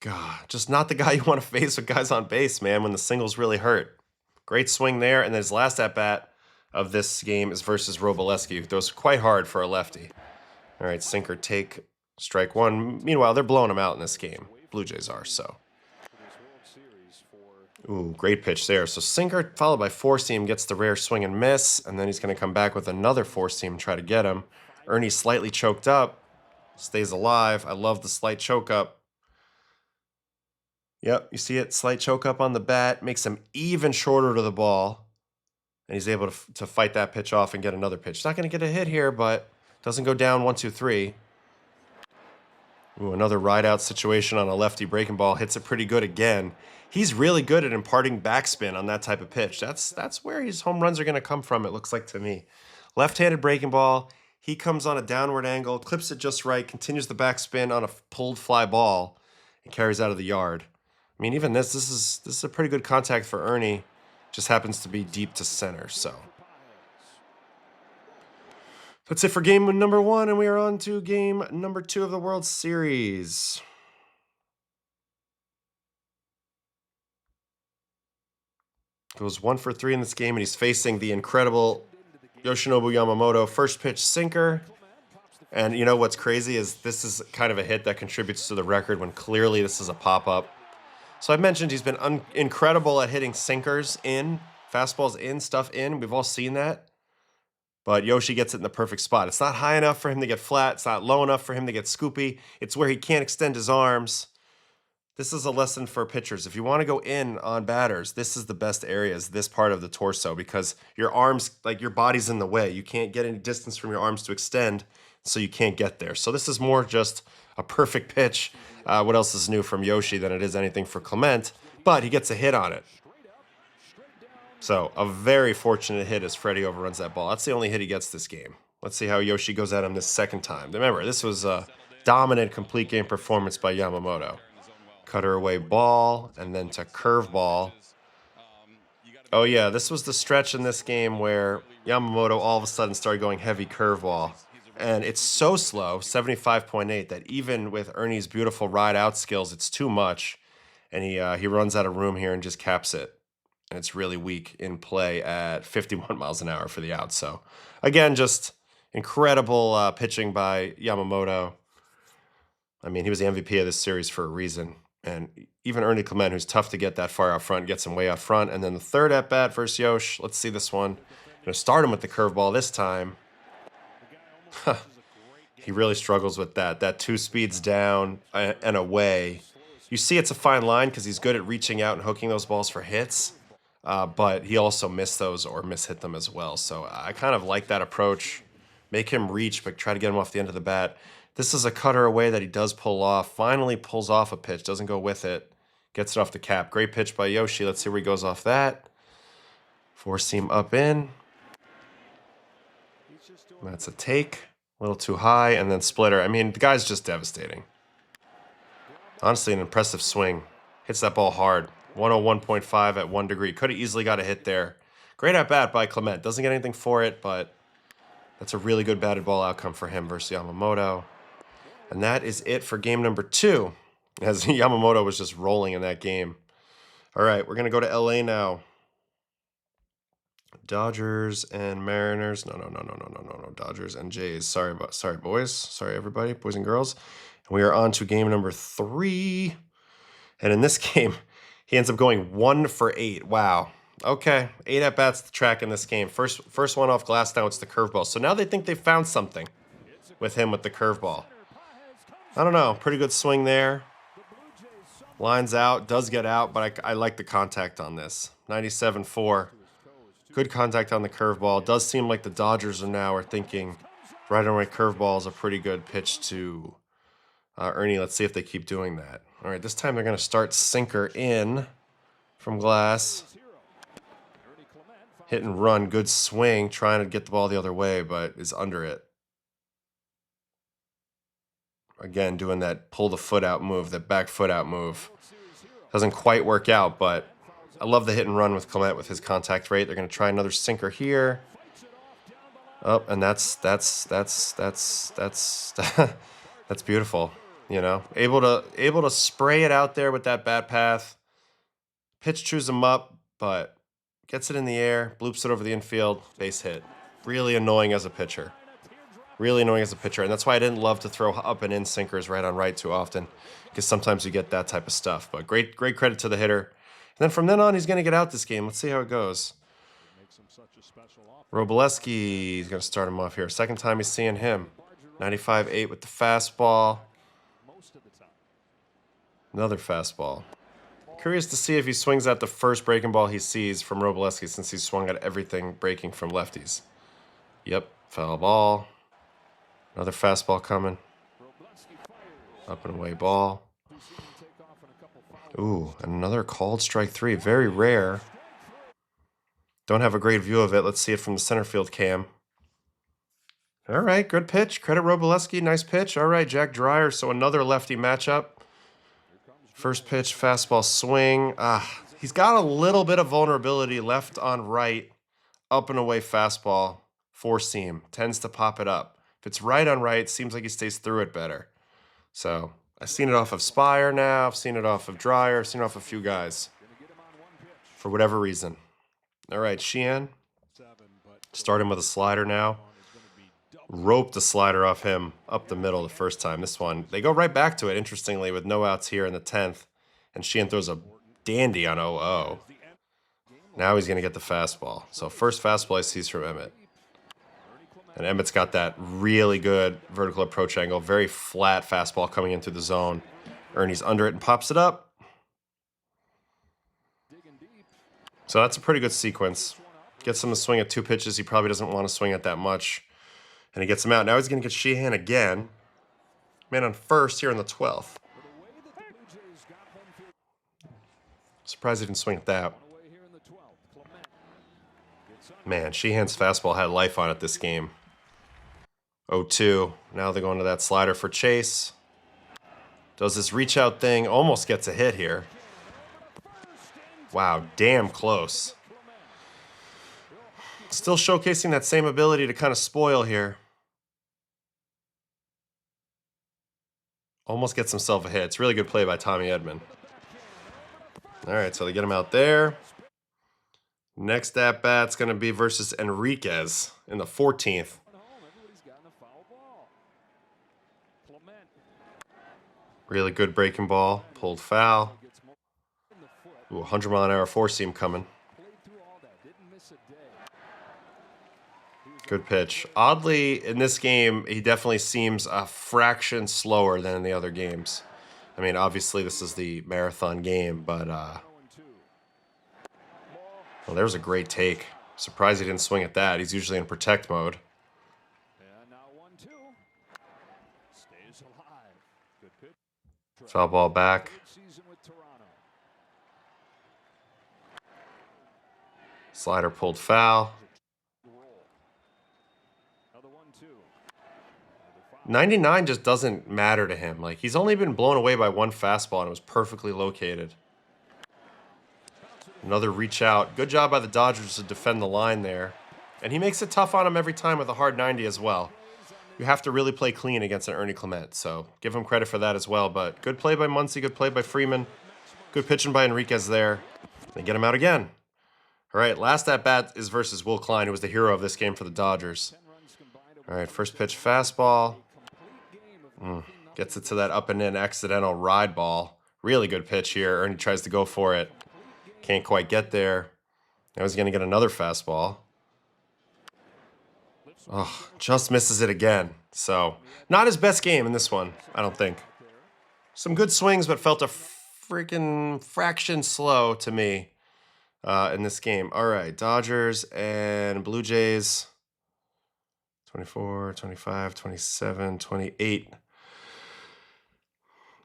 God, just not the guy you want to face with guys on base, man, when the singles really hurt. Great swing there, and his last at-bat of this game is versus Robleski, who throws quite hard for a lefty. All right, sinker take, strike 1. Meanwhile, they're blowing him out in this game. Blue Jays are, so. Ooh, great pitch there. So sinker followed by 4-seam gets the rare swing and miss, and then he's going to come back with another 4-seam and try to get him. Ernie slightly choked up, stays alive. I love the slight choke up. Yep, you see it, slight choke up on the bat, makes him even shorter to the ball. And he's able to fight that pitch off and get another pitch. He's not going to get a hit here, but doesn't go down 1-2-3. Ooh, another ride-out situation on a lefty breaking ball. Hits it pretty good again. He's really good at imparting backspin on that type of pitch. That's where his home runs are going to come from, it looks like to me. Left-handed breaking ball. He comes on a downward angle, clips it just right, continues the backspin on a pulled fly ball, and carries out of the yard. I mean, even this is a pretty good contact for Ernie. Just happens to be deep to center, so. That's it for game number 1, and we are on to game number 2 of the World Series. Goes 1 for 3 in this game, and he's facing the incredible Yoshinobu Yamamoto. First pitch sinker. And you know what's crazy is this is kind of a hit that contributes to the record when clearly this is a pop-up. So I mentioned he's been incredible at hitting sinkers in, fastballs in, stuff in. We've all seen that. But Yoshi gets it in the perfect spot. It's not high enough for him to get flat. It's not low enough for him to get scoopy. It's where he can't extend his arms. This is a lesson for pitchers. If you want to go in on batters, this is the best area, is this part of the torso, because your arms, like your body's in the way. You can't get any distance from your arms to extend, so you can't get there. So this is more just a perfect pitch. What else is new from Yoshi than it is anything for Clement? But he gets a hit on it. So a very fortunate hit as Freddie overruns that ball. That's the only hit he gets this game. Let's see how Yoshi goes at him this second time. Remember, this was a dominant complete game performance by Yamamoto. Cutter away ball, and then to curveball. Oh yeah, this was the stretch in this game where Yamamoto all of a sudden started going heavy curveball. And it's so slow, 75.8, that even with Ernie's beautiful ride-out skills, it's too much. and he runs out of room here and just caps it. And it's really weak in play at 51 miles an hour for the out. So, again, just incredible pitching by Yamamoto. I mean, he was the MVP of this series for a reason. And even Ernie Clement, who's tough to get that far out front, gets him way out front. And then the third at-bat versus Yosh. Let's see this one. Going to start him with the curveball this time. He really struggles with that. That 2 speeds down and away. You see it's a fine line because he's good at reaching out and hooking those balls for hits. But he also missed those or mishit them as well. So I kind of like that approach. Make him reach, but try to get him off the end of the bat. This is a cutter away that he does pull off. Finally pulls off a pitch. Doesn't go with it. Gets it off the cap. Great pitch by Yoshi. Let's see where he goes off that. 4-seam up in. That's a take. A little too high. And then splitter. I mean, the guy's just devastating. Honestly, an impressive swing. Hits that ball hard. 101.5 at 1 degree. Could have easily got a hit there. Great at-bat by Clement. Doesn't get anything for it, but that's a really good batted ball outcome for him versus Yamamoto. And that is it for game number 2, as Yamamoto was just rolling in that game. All right, we're going to go to LA now. Dodgers and Mariners. No. Dodgers and Jays. Sorry, boys. Sorry, everybody, boys and girls. And we are on to game number 3. And in this game, he ends up going 1 for 8. Wow. Okay, 8 at-bats to track in this game. First one off glass, now it's the curveball. So now they think they found something with him with the curveball. I don't know. Pretty good swing there. Lines out, does get out, but I like the contact on this. 97.4. Good contact on the curveball. Does seem like the Dodgers are thinking right on right curveball is a pretty good pitch to Ernie. Let's see if they keep doing that. All right, this time they're going to start sinker in from glass. Hit and run, good swing, trying to get the ball the other way, but is under it. Again, doing that pull the foot out move, that back foot out move. Doesn't quite work out, but I love the hit and run with Clement with his contact rate. They're going to try another sinker here. Oh, and that's beautiful. You know, able to spray it out there with that bat path. Pitch chews him up, but gets it in the air, bloops it over the infield, base hit. Really annoying as a pitcher. Really annoying as a pitcher, and that's why I didn't love to throw up and in sinkers right on right too often, because sometimes you get that type of stuff. But great credit to the hitter. And then from then on, he's going to get out this game. Let's see how it goes. Robleski is going to start him off here. Second time he's seeing him. 95.8 with the fastball. Another fastball. Curious to see if he swings at the first breaking ball he sees from Robleski, since he's swung at everything breaking from lefties. Yep, foul ball. Another fastball coming. Up and away ball. Ooh, another called strike 3. Very rare. Don't have a great view of it. Let's see it from the center field cam. All right, good pitch. Credit Robleski. Nice pitch. All right, Jack Dreyer. So another lefty matchup. First pitch, fastball swing. He's got a little bit of vulnerability left on right. Up and away fastball. 4-seam. Tends to pop it up. If it's right on right, seems like he stays through it better. So I've seen it off of Spire now. I've seen it off of Dreyer. I've seen it off a few guys. For whatever reason. All right, Sheehan. Start him with a slider now. Roped the slider off him up the middle the first time. This one, they go right back to it, interestingly, with no outs here in the 10th. And Sheehan throws a dandy on 0-0. Now he's going to get the fastball. So first fastball he sees from Emmett. And Emmett's got that really good vertical approach angle. Very flat fastball coming into the zone. Ernie's under it and pops it up. So that's a pretty good sequence. Gets him to swing at 2 pitches. He probably doesn't want to swing at that much. And he gets him out. Now he's going to get Sheehan again. Man on first here in the 12th. Surprised he didn't swing at that. Man, Sheehan's fastball had life on it this game. 0-2. Now they're going to that slider for Chase. Does this reach out thing. Almost gets a hit here. Wow, damn close. Still showcasing that same ability to kind of spoil here. Almost gets himself a hit. It's really good play by Tommy Edman. All right, so they get him out there. Next at bat's going to be versus Enriquez in the 14th. Really good breaking ball. Pulled foul. Ooh, 100-mile-an-hour four-seam coming. Good pitch. Oddly, in this game, he definitely seems a fraction slower than in the other games. I mean, obviously, this is the marathon game, but well, there's a great take. Surprised he didn't swing at that. He's usually in protect mode. Foul ball back. Slider pulled foul. 99 just doesn't matter to him. Like, he's only been blown away by one fastball, and it was perfectly located. Another reach out. Good job by the Dodgers to defend the line there. And he makes it tough on him every time with a hard 90 as well. You have to really play clean against an Ernie Clement, so give him credit for that as well. But good play by Muncy, good play by Freeman. Good pitching by Enriquez there. They get him out again. All right, last at-bat is versus Will Klein, who was the hero of this game for the Dodgers. All right, first pitch fastball. Gets it to that up and in accidental ride ball. Really good pitch here. Ernie tries to go for it. Can't quite get there. Now he's going to get another fastball. Oh, just misses it again. So, not his best game in this one, I don't think. Some good swings, but felt a freaking fraction slow to me in this game. All right, Dodgers and Blue Jays. 24, 25, 27, 28.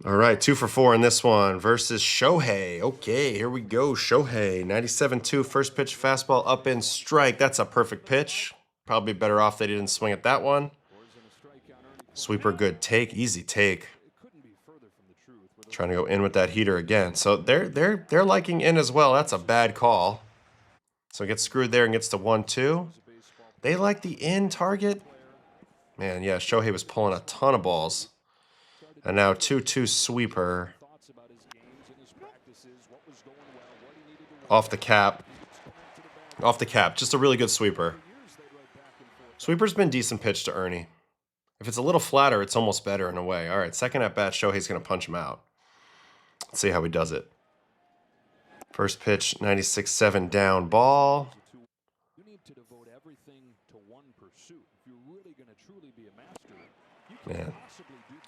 All right, 2 for 4 in this one versus Shohei. Okay, here we go. Shohei, 97-2, first pitch fastball up in strike. That's a perfect pitch. Probably better off they didn't swing at that one. Sweeper, good take, easy take. Trying to go in with that heater again. So they're liking in as well. That's a bad call. So gets screwed there and gets to 1-2. They like the in target. Man, yeah, Shohei was pulling a ton of balls. And now 2-2 sweeper. Off the cap. Off the cap. Just a really good sweeper. Sweeper's been decent pitch to Ernie. If it's a little flatter, it's almost better in a way. All right, second at bat, Shohei's going to punch him out. Let's see how he does it. First pitch, 96-7 down ball. Man,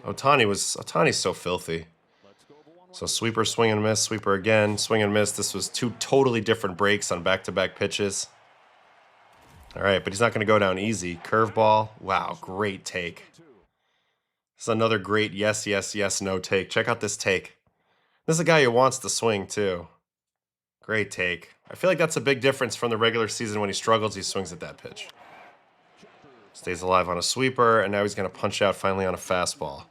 Ohtani's so filthy. So sweeper, swing and miss, sweeper again, swing and miss. This was two totally different breaks on back-to-back pitches. All right, but he's not going to go down easy. Curveball. Wow, great take. This is another great yes, yes, yes, no take. Check out this take. This is a guy who wants to swing, too. Great take. I feel like that's a big difference from the regular season. When he struggles, he swings at that pitch. Stays alive on a sweeper, and now he's going to punch out finally on a fastball.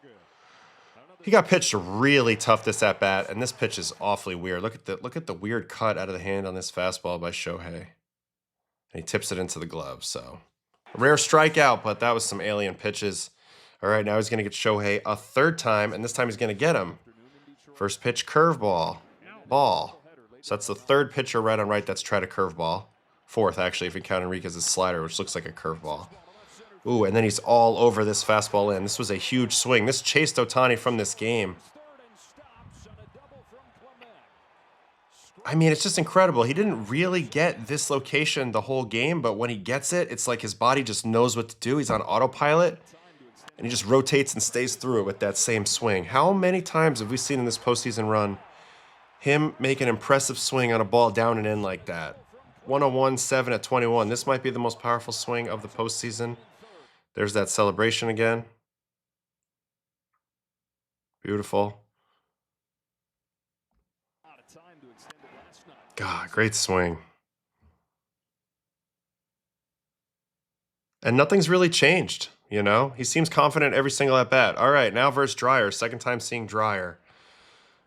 He got pitched really tough this at-bat, and this pitch is awfully weird. Look at the weird cut out of the hand on this fastball by Shohei. And he tips it into the glove, so. A rare strikeout, but that was some alien pitches. All right, now he's going to get Shohei a third time, and this time he's going to get him. First pitch, curveball. Ball. So that's the third pitcher right on right that's tried a curveball. Fourth, actually, if you count Enriquez's slider, which looks like a curveball. Ooh, and then he's all over this fastball in. This was a huge swing. This chased Ohtani from this game. I mean, it's just incredible. He didn't really get this location the whole game, but when he gets it, it's like his body just knows what to do. He's on autopilot, and he just rotates and stays through it with that same swing. How many times have we seen in this postseason run him make an impressive swing on a ball down and in like that? 101, 7 at 21. This might be the most powerful swing of the postseason. There's that celebration again. Beautiful. God, great swing. And nothing's really changed, you know? He seems confident every single at-bat. All right, now versus Dreyer. Second time seeing Dreyer.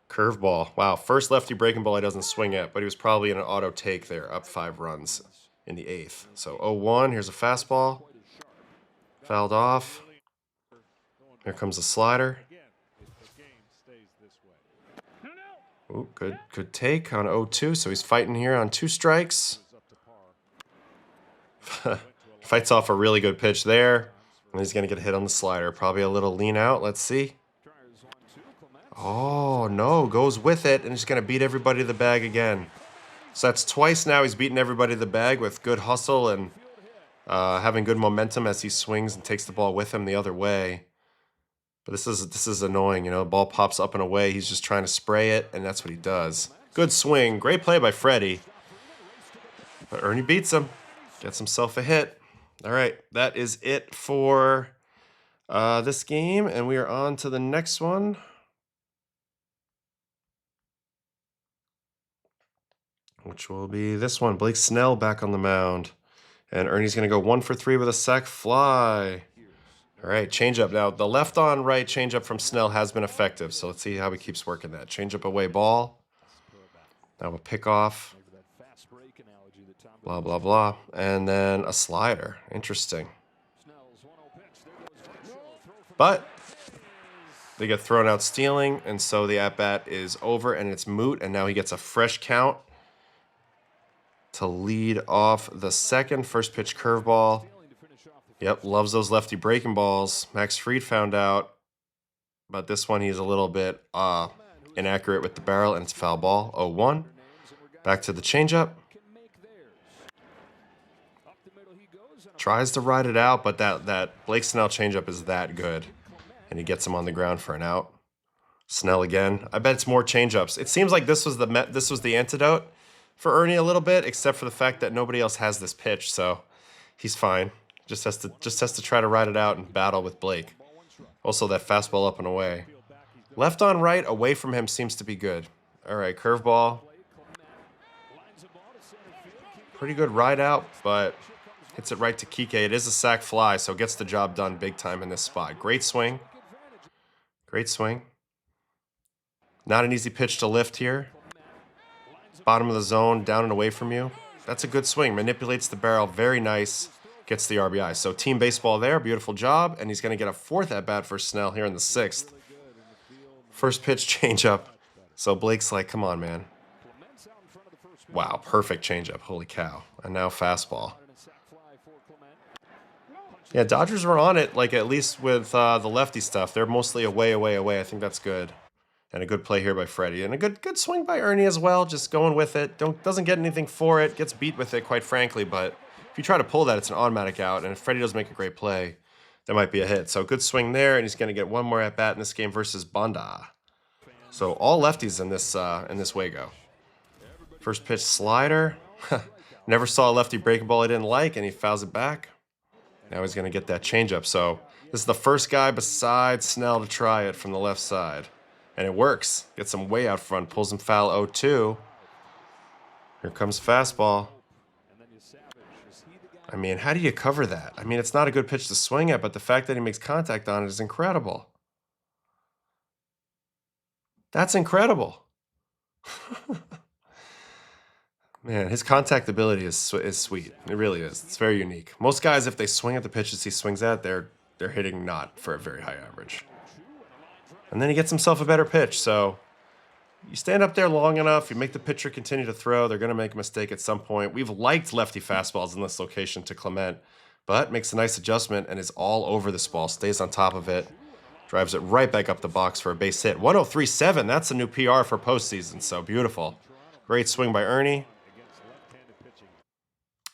Curveball. Wow, first lefty breaking ball he doesn't swing at, but he was probably in an auto take there, up 5 runs in the 8th. So 0-1, here's a fastball. Fouled off. Here comes the slider. Ooh, good take on 0-2. So he's fighting here on 2 strikes. Fights off a really good pitch there. And he's going to get a hit on the slider. Probably a little lean out. Let's see. Oh, no. Goes with it. And he's going to beat everybody to the bag again. So that's twice now he's beaten everybody to the bag with good hustle and having good momentum as he swings and takes the ball with him the other way. But this is annoying, you know. The ball pops up and away. He's just trying to spray it, and that's what he does. Good swing. Great play by Freddie. But Ernie beats him. Gets himself a hit. All right, that is it for this game, and we are on to the next one. Which will be this one. Blake Snell back on the mound. And Ernie's going to go 1 for 3 with a sac fly. All right, changeup. Now, the left on right changeup from Snell has been effective, so let's see how he keeps working that. Changeup away ball. Now a pick off. Blah, blah, blah. And then a slider. Interesting. But they get thrown out stealing, and so the at-bat is over, and it's moot, and now he gets a fresh count to lead off the second. First pitch curveball. Yep, loves those lefty breaking balls. Max Fried found out, but this one he's a little bit inaccurate with the barrel, and it's foul ball. 0-1. Back to the changeup. Tries to ride it out, but that Blake Snell changeup is that good, and he gets him on the ground for an out. Snell again. I bet it's more changeups. It seems like this was the antidote for Ernie a little bit, except for the fact that nobody else has this pitch, so he's fine. Just has to try to ride it out and battle with Blake. Also, that fastball up and away. Left on right, away from him seems to be good. All right, curveball. Pretty good ride out, but hits it right to Kike. It is a sac fly, so gets the job done big time in this spot. Great swing. Great swing. Not an easy pitch to lift here. Bottom of the zone, down and away from you. That's a good swing. Manipulates the barrel. Very nice. Gets the RBI. So team baseball there. Beautiful job. And he's going to get a 4th at-bat for Snell here in the 6th. First pitch changeup. So Blake's like, come on, man. Wow, perfect changeup. Holy cow. And now fastball. Yeah, Dodgers were on it, like at least with the lefty stuff. They're mostly away, away, away. I think that's good. And a good play here by Freddie. And a good swing by Ernie as well, just going with it. Doesn't get anything for it, gets beat with it, quite frankly. But if you try to pull that, it's an automatic out. And if Freddie doesn't make a great play, that might be a hit. So good swing there, and he's going to get one more at-bat in this game versus Bonda. So all lefties in this Wago. First pitch slider. Never saw a lefty breaking ball I didn't like, and he fouls it back. Now he's going to get that changeup. So this is the first guy besides Snell to try it from the left side. And it works. Gets him way out front. Pulls him foul 0-2. Here comes fastball. I mean, how do you cover that? I mean, it's not a good pitch to swing at, but the fact that he makes contact on it is incredible. That's incredible. Man, his contact ability is sweet. It really is. It's very unique. Most guys, if they swing at the pitches he swings at, they're hitting not for a very high average. And then he gets himself a better pitch. So you stand up there long enough, you make the pitcher continue to throw. They're going to make a mistake at some point. We've liked lefty fastballs in this location to Clement, but makes a nice adjustment and is all over this ball. Stays on top of it. Drives it right back up the box for a base hit. 103.7. That's a new PR for postseason. So beautiful. Great swing by Ernie.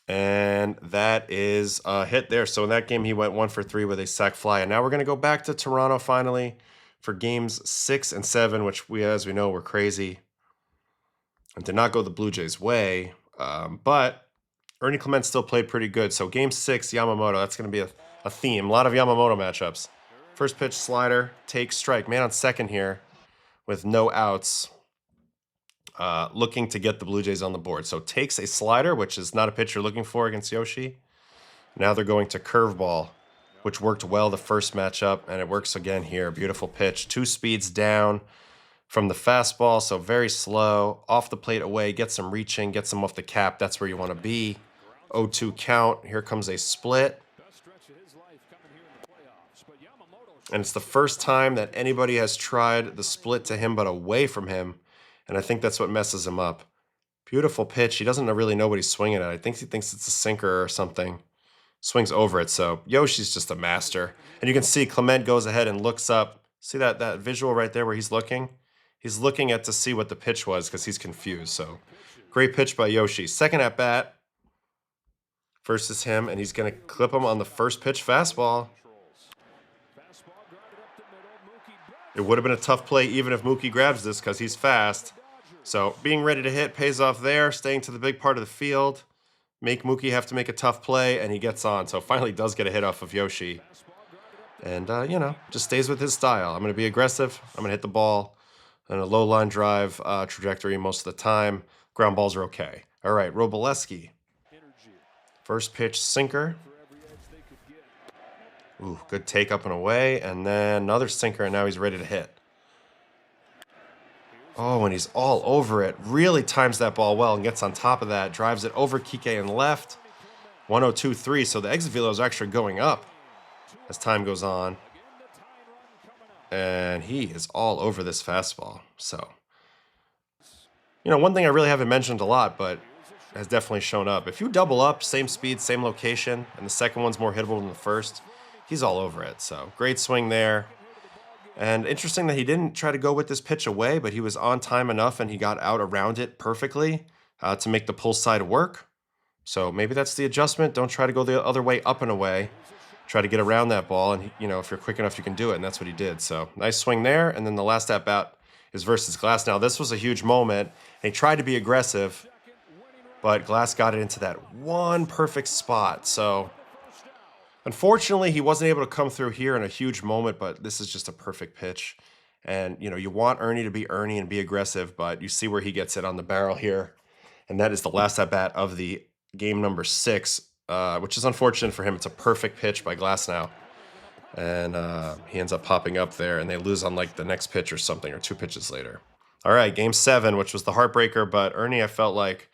And that is a hit there. So in that game, he went 1 for 3 with a sac fly. And now we're going to go back to Toronto finally for games 6 and 7, which as we know, were crazy and did not go the Blue Jays' way. But Ernie Clement still played pretty good. So game 6, Yamamoto, that's going to be a theme. A lot of Yamamoto matchups. First pitch slider, take strike. Man on second here with no outs. Looking to get the Blue Jays on the board. So takes a slider, which is not a pitch you're looking for against Yoshi. Now they're going to curveball, which worked well the first matchup, and it works again here. Beautiful pitch. 2 speeds down from the fastball, so very slow. Off the plate away, gets him reaching, gets him off the cap. That's where you want to be. 0-2 count. Here comes a split. And it's the first time that anybody has tried the split to him but away from him. And I think that's what messes him up. Beautiful pitch. He doesn't really know what he's swinging at. I think he thinks it's a sinker or something. Swings over it. So Yoshi's just a master. And you can see Clement goes ahead and looks up. See that visual right there where he's looking? He's looking at to see what the pitch was because he's confused. So great pitch by Yoshi. Second at bat versus him, and he's going to clip him on the first pitch fastball. It would have been a tough play even if Mookie grabs this because he's fast. So being ready to hit pays off there, staying to the big part of the field. Make Mookie have to make a tough play, and he gets on. So finally does get a hit off of Yoshi. And, just stays with his style. I'm going to be aggressive. I'm going to hit the ball on a low line drive trajectory most of the time. Ground balls are okay. All right, Robleski. First pitch sinker. Ooh, good take up and away. And then another sinker, and now he's ready to hit. Oh, and he's all over it. Really times that ball well and gets on top of that. Drives it over Kike and left. 102.3, so the exit velo is actually going up as time goes on. And he is all over this fastball. So, one thing I really haven't mentioned a lot, but has definitely shown up. If you double up, same speed, same location, and the second one's more hittable than the first, he's all over it. So, great swing there. And interesting that he didn't try to go with this pitch away, but he was on time enough and he got out around it perfectly to make the pull side work. So maybe that's the adjustment. Don't try to go the other way up and away. Try to get around that ball, and if you're quick enough, you can do it, and that's what he did. So nice swing there, and then the last at-bat is versus Glass. Now, this was a huge moment, and he tried to be aggressive, but Glass got it into that one perfect spot. So unfortunately, he wasn't able to come through here in a huge moment, but this is just a perfect pitch. And, you want Ernie to be Ernie and be aggressive, but you see where he gets it on the barrel here. And that is the last at-bat of the game number 6, which is unfortunate for him. It's a perfect pitch by Glasnow. And he ends up popping up there, and they lose on, the next pitch or something, or 2 pitches later. All right, game 7, which was the heartbreaker, but Ernie, I felt like,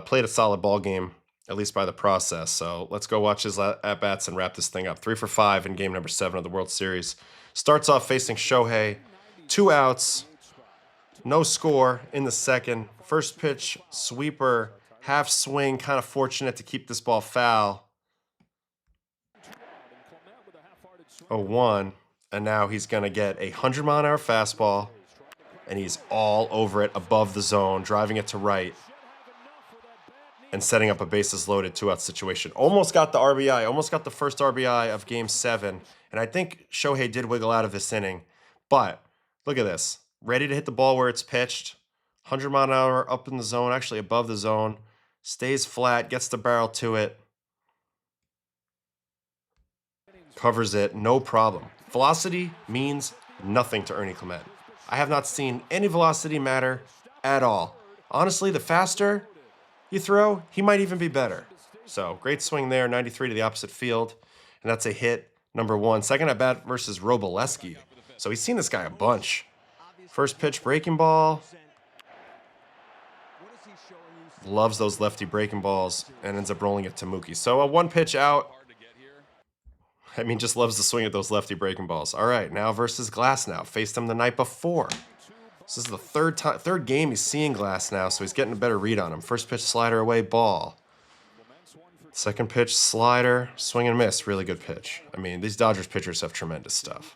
played a solid ball game, at least by the process. So let's go watch his at-bats and wrap this thing up. 3 for 5 in game number 7 of the World Series. Starts off facing Shohei. 2 outs. No score in the second. First pitch, sweeper, half swing, kind of fortunate to keep this ball foul. 0-1. And now he's going to get a 100-mile-an-hour fastball, and he's all over it above the zone, driving it to right, and setting up a bases loaded 2-out situation. Almost got the RBI, almost got the first RBI of game 7. And I think Shohei did wiggle out of this inning. But look at this. Ready to hit the ball where it's pitched. 100-mile-an-hour up in the zone, actually above the zone. Stays flat, gets the barrel to it. Covers it, no problem. Velocity means nothing to Ernie Clement. I have not seen any velocity matter at all. Honestly, the faster you throw, he might even be better. So, great swing there, 93 to the opposite field. And that's a hit, number 1. Second at bat versus Robleski. So, he's seen this guy a bunch. First pitch, breaking ball. Loves those lefty breaking balls and ends up rolling it to Mookie. So, a 1 pitch out. Just loves to swing at those lefty breaking balls. All right, now versus Glasnow. Faced him the night before. This is the third game he's seeing Glasnow, so he's getting a better read on him. First pitch, slider away, ball. Second pitch, slider, swing and miss. Really good pitch. These Dodgers pitchers have tremendous stuff.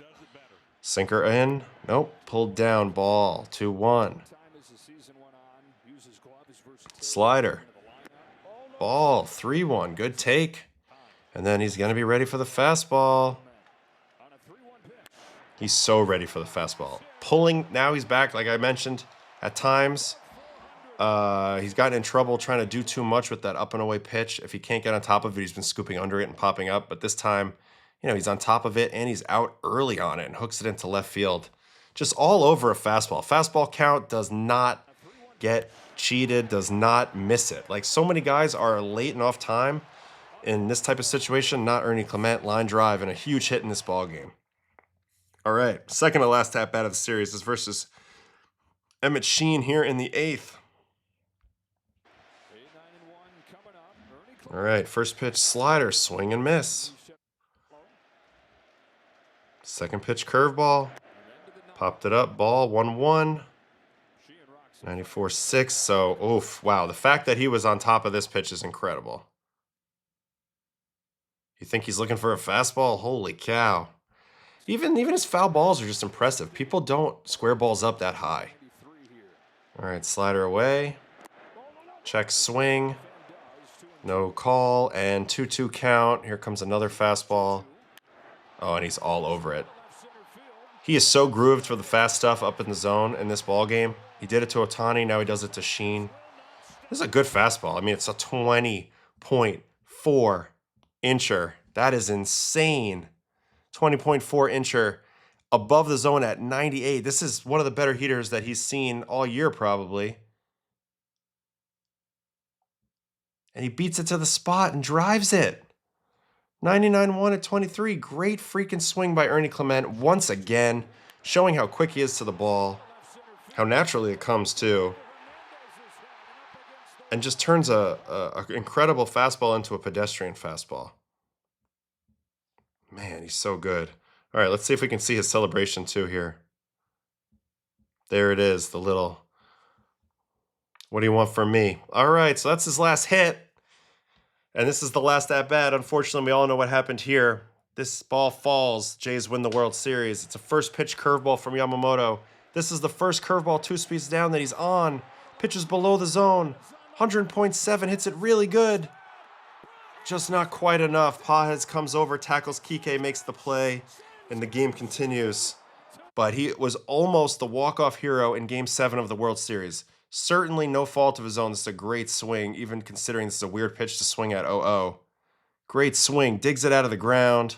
Sinker in. Nope. Pulled down, ball. 2-1. Slider. Ball. 3-1. Good take. And then he's going to be ready for the fastball. He's so ready for the fastball. Pulling, now he's back, like I mentioned, at times. He's gotten in trouble trying to do too much with that up and away pitch. If he can't get on top of it, he's been scooping under it and popping up. But this time, he's on top of it, and he's out early on it and hooks it into left field. Just all over a fastball. Fastball count does not get cheated, does not miss it. Like, so many guys are late and off time. In this type of situation, not Ernie Clement, line drive, and a huge hit in this ball game. All right, second to last at-bat of the series is versus Emmett Sheen here in the 8th. All right, first pitch, slider, swing and miss. Second pitch, curveball. Popped it up, ball, 1-1. 94.6. So, oof, wow. The fact that he was on top of this pitch is incredible. You think he's looking for a fastball? Holy cow. Even his foul balls are just impressive. People don't square balls up that high. All right, slider away. Check swing. No call, and 2-2 count. Here comes another fastball. Oh, and he's all over it. He is so grooved for the fast stuff up in the zone in this ball game. He did it to Ohtani, now he does it to Sheen. This is a good fastball. I mean, it's a 20.4 incher. That is insane. 20.4 incher above the zone at 98. This is one of the better heaters that he's seen all year, probably. And he beats it to the spot and drives it. 99-1 at 23. Great freaking swing by Ernie Clement once again, showing how quick he is to the ball, how naturally it comes too, and just turns a incredible fastball into a pedestrian fastball. Man, he's so good. All right, let's see if we can see his celebration too here. There it is, the little, what do you want from me? All right, so that's his last hit. And this is the last at-bat. Unfortunately, we all know what happened here. This ball falls. Jays win the World Series. It's a first pitch curveball from Yamamoto. This is the first curveball 2 speeds down that he's on. Pitches below the zone. 100.7, hits it really good. Just not quite enough. Pages comes over, tackles Kike, makes the play, and the game continues. But he was almost the walk-off hero in Game 7 of the World Series. Certainly no fault of his own. This is a great swing, even considering this is a weird pitch to swing at 0-0. Great swing. Digs it out of the ground.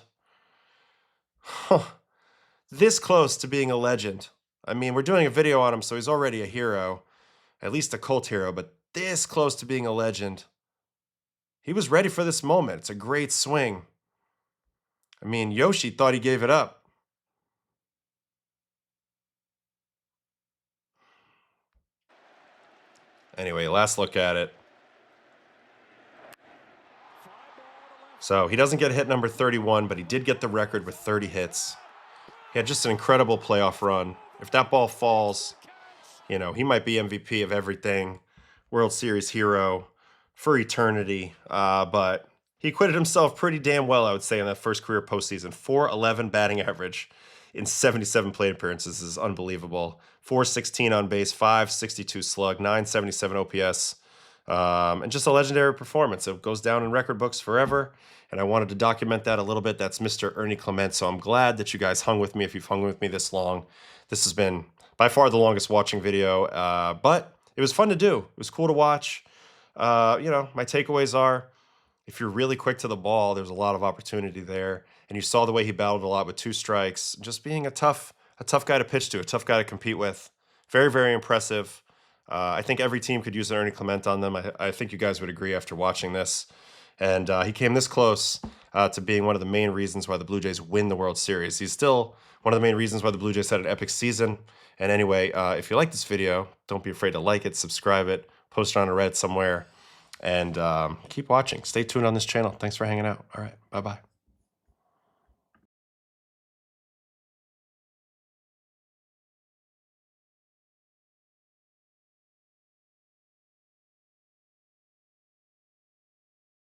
This close to being a legend. I mean, we're doing a video on him, so he's already a hero. At least a cult hero, but this close to being a legend. He was ready for this moment. It's a great swing. I mean, Yoshi thought he gave it up. Anyway, last look at it. So he doesn't get hit number 31, but he did get the record with 30 hits. He had just an incredible playoff run. If that ball falls, you know, he might be MVP of everything, World Series hero for eternity. But he acquitted himself pretty damn well, I would say, in that first career postseason. .411 batting average in 77 plate appearances is unbelievable. .416 on base, .562 slug, .977 OPS, and just a legendary performance. It goes down in record books forever, and I wanted to document that a little bit. That's Mr. Ernie Clement, so I'm glad that you guys hung with me if you've hung with me this long. This has been by far the longest watching video, but it was fun to do. It was cool to watch. You know, my takeaways are, if you're really quick to the ball, there's a lot of opportunity there. And you saw the way he battled a lot with 2 strikes. Just being a tough guy to pitch to, a tough guy to compete with. Very, very impressive. I think every team could use an Ernie Clement on them. I think you guys would agree after watching this. And he came this close to being one of the main reasons why the Blue Jays win the World Series. He's still one of the main reasons why the Blue Jays had an epic season. And anyway, if you like this video, don't be afraid to like it, subscribe it, post it on a Reddit somewhere, and keep watching. Stay tuned on this channel. Thanks for hanging out. All right, bye-bye.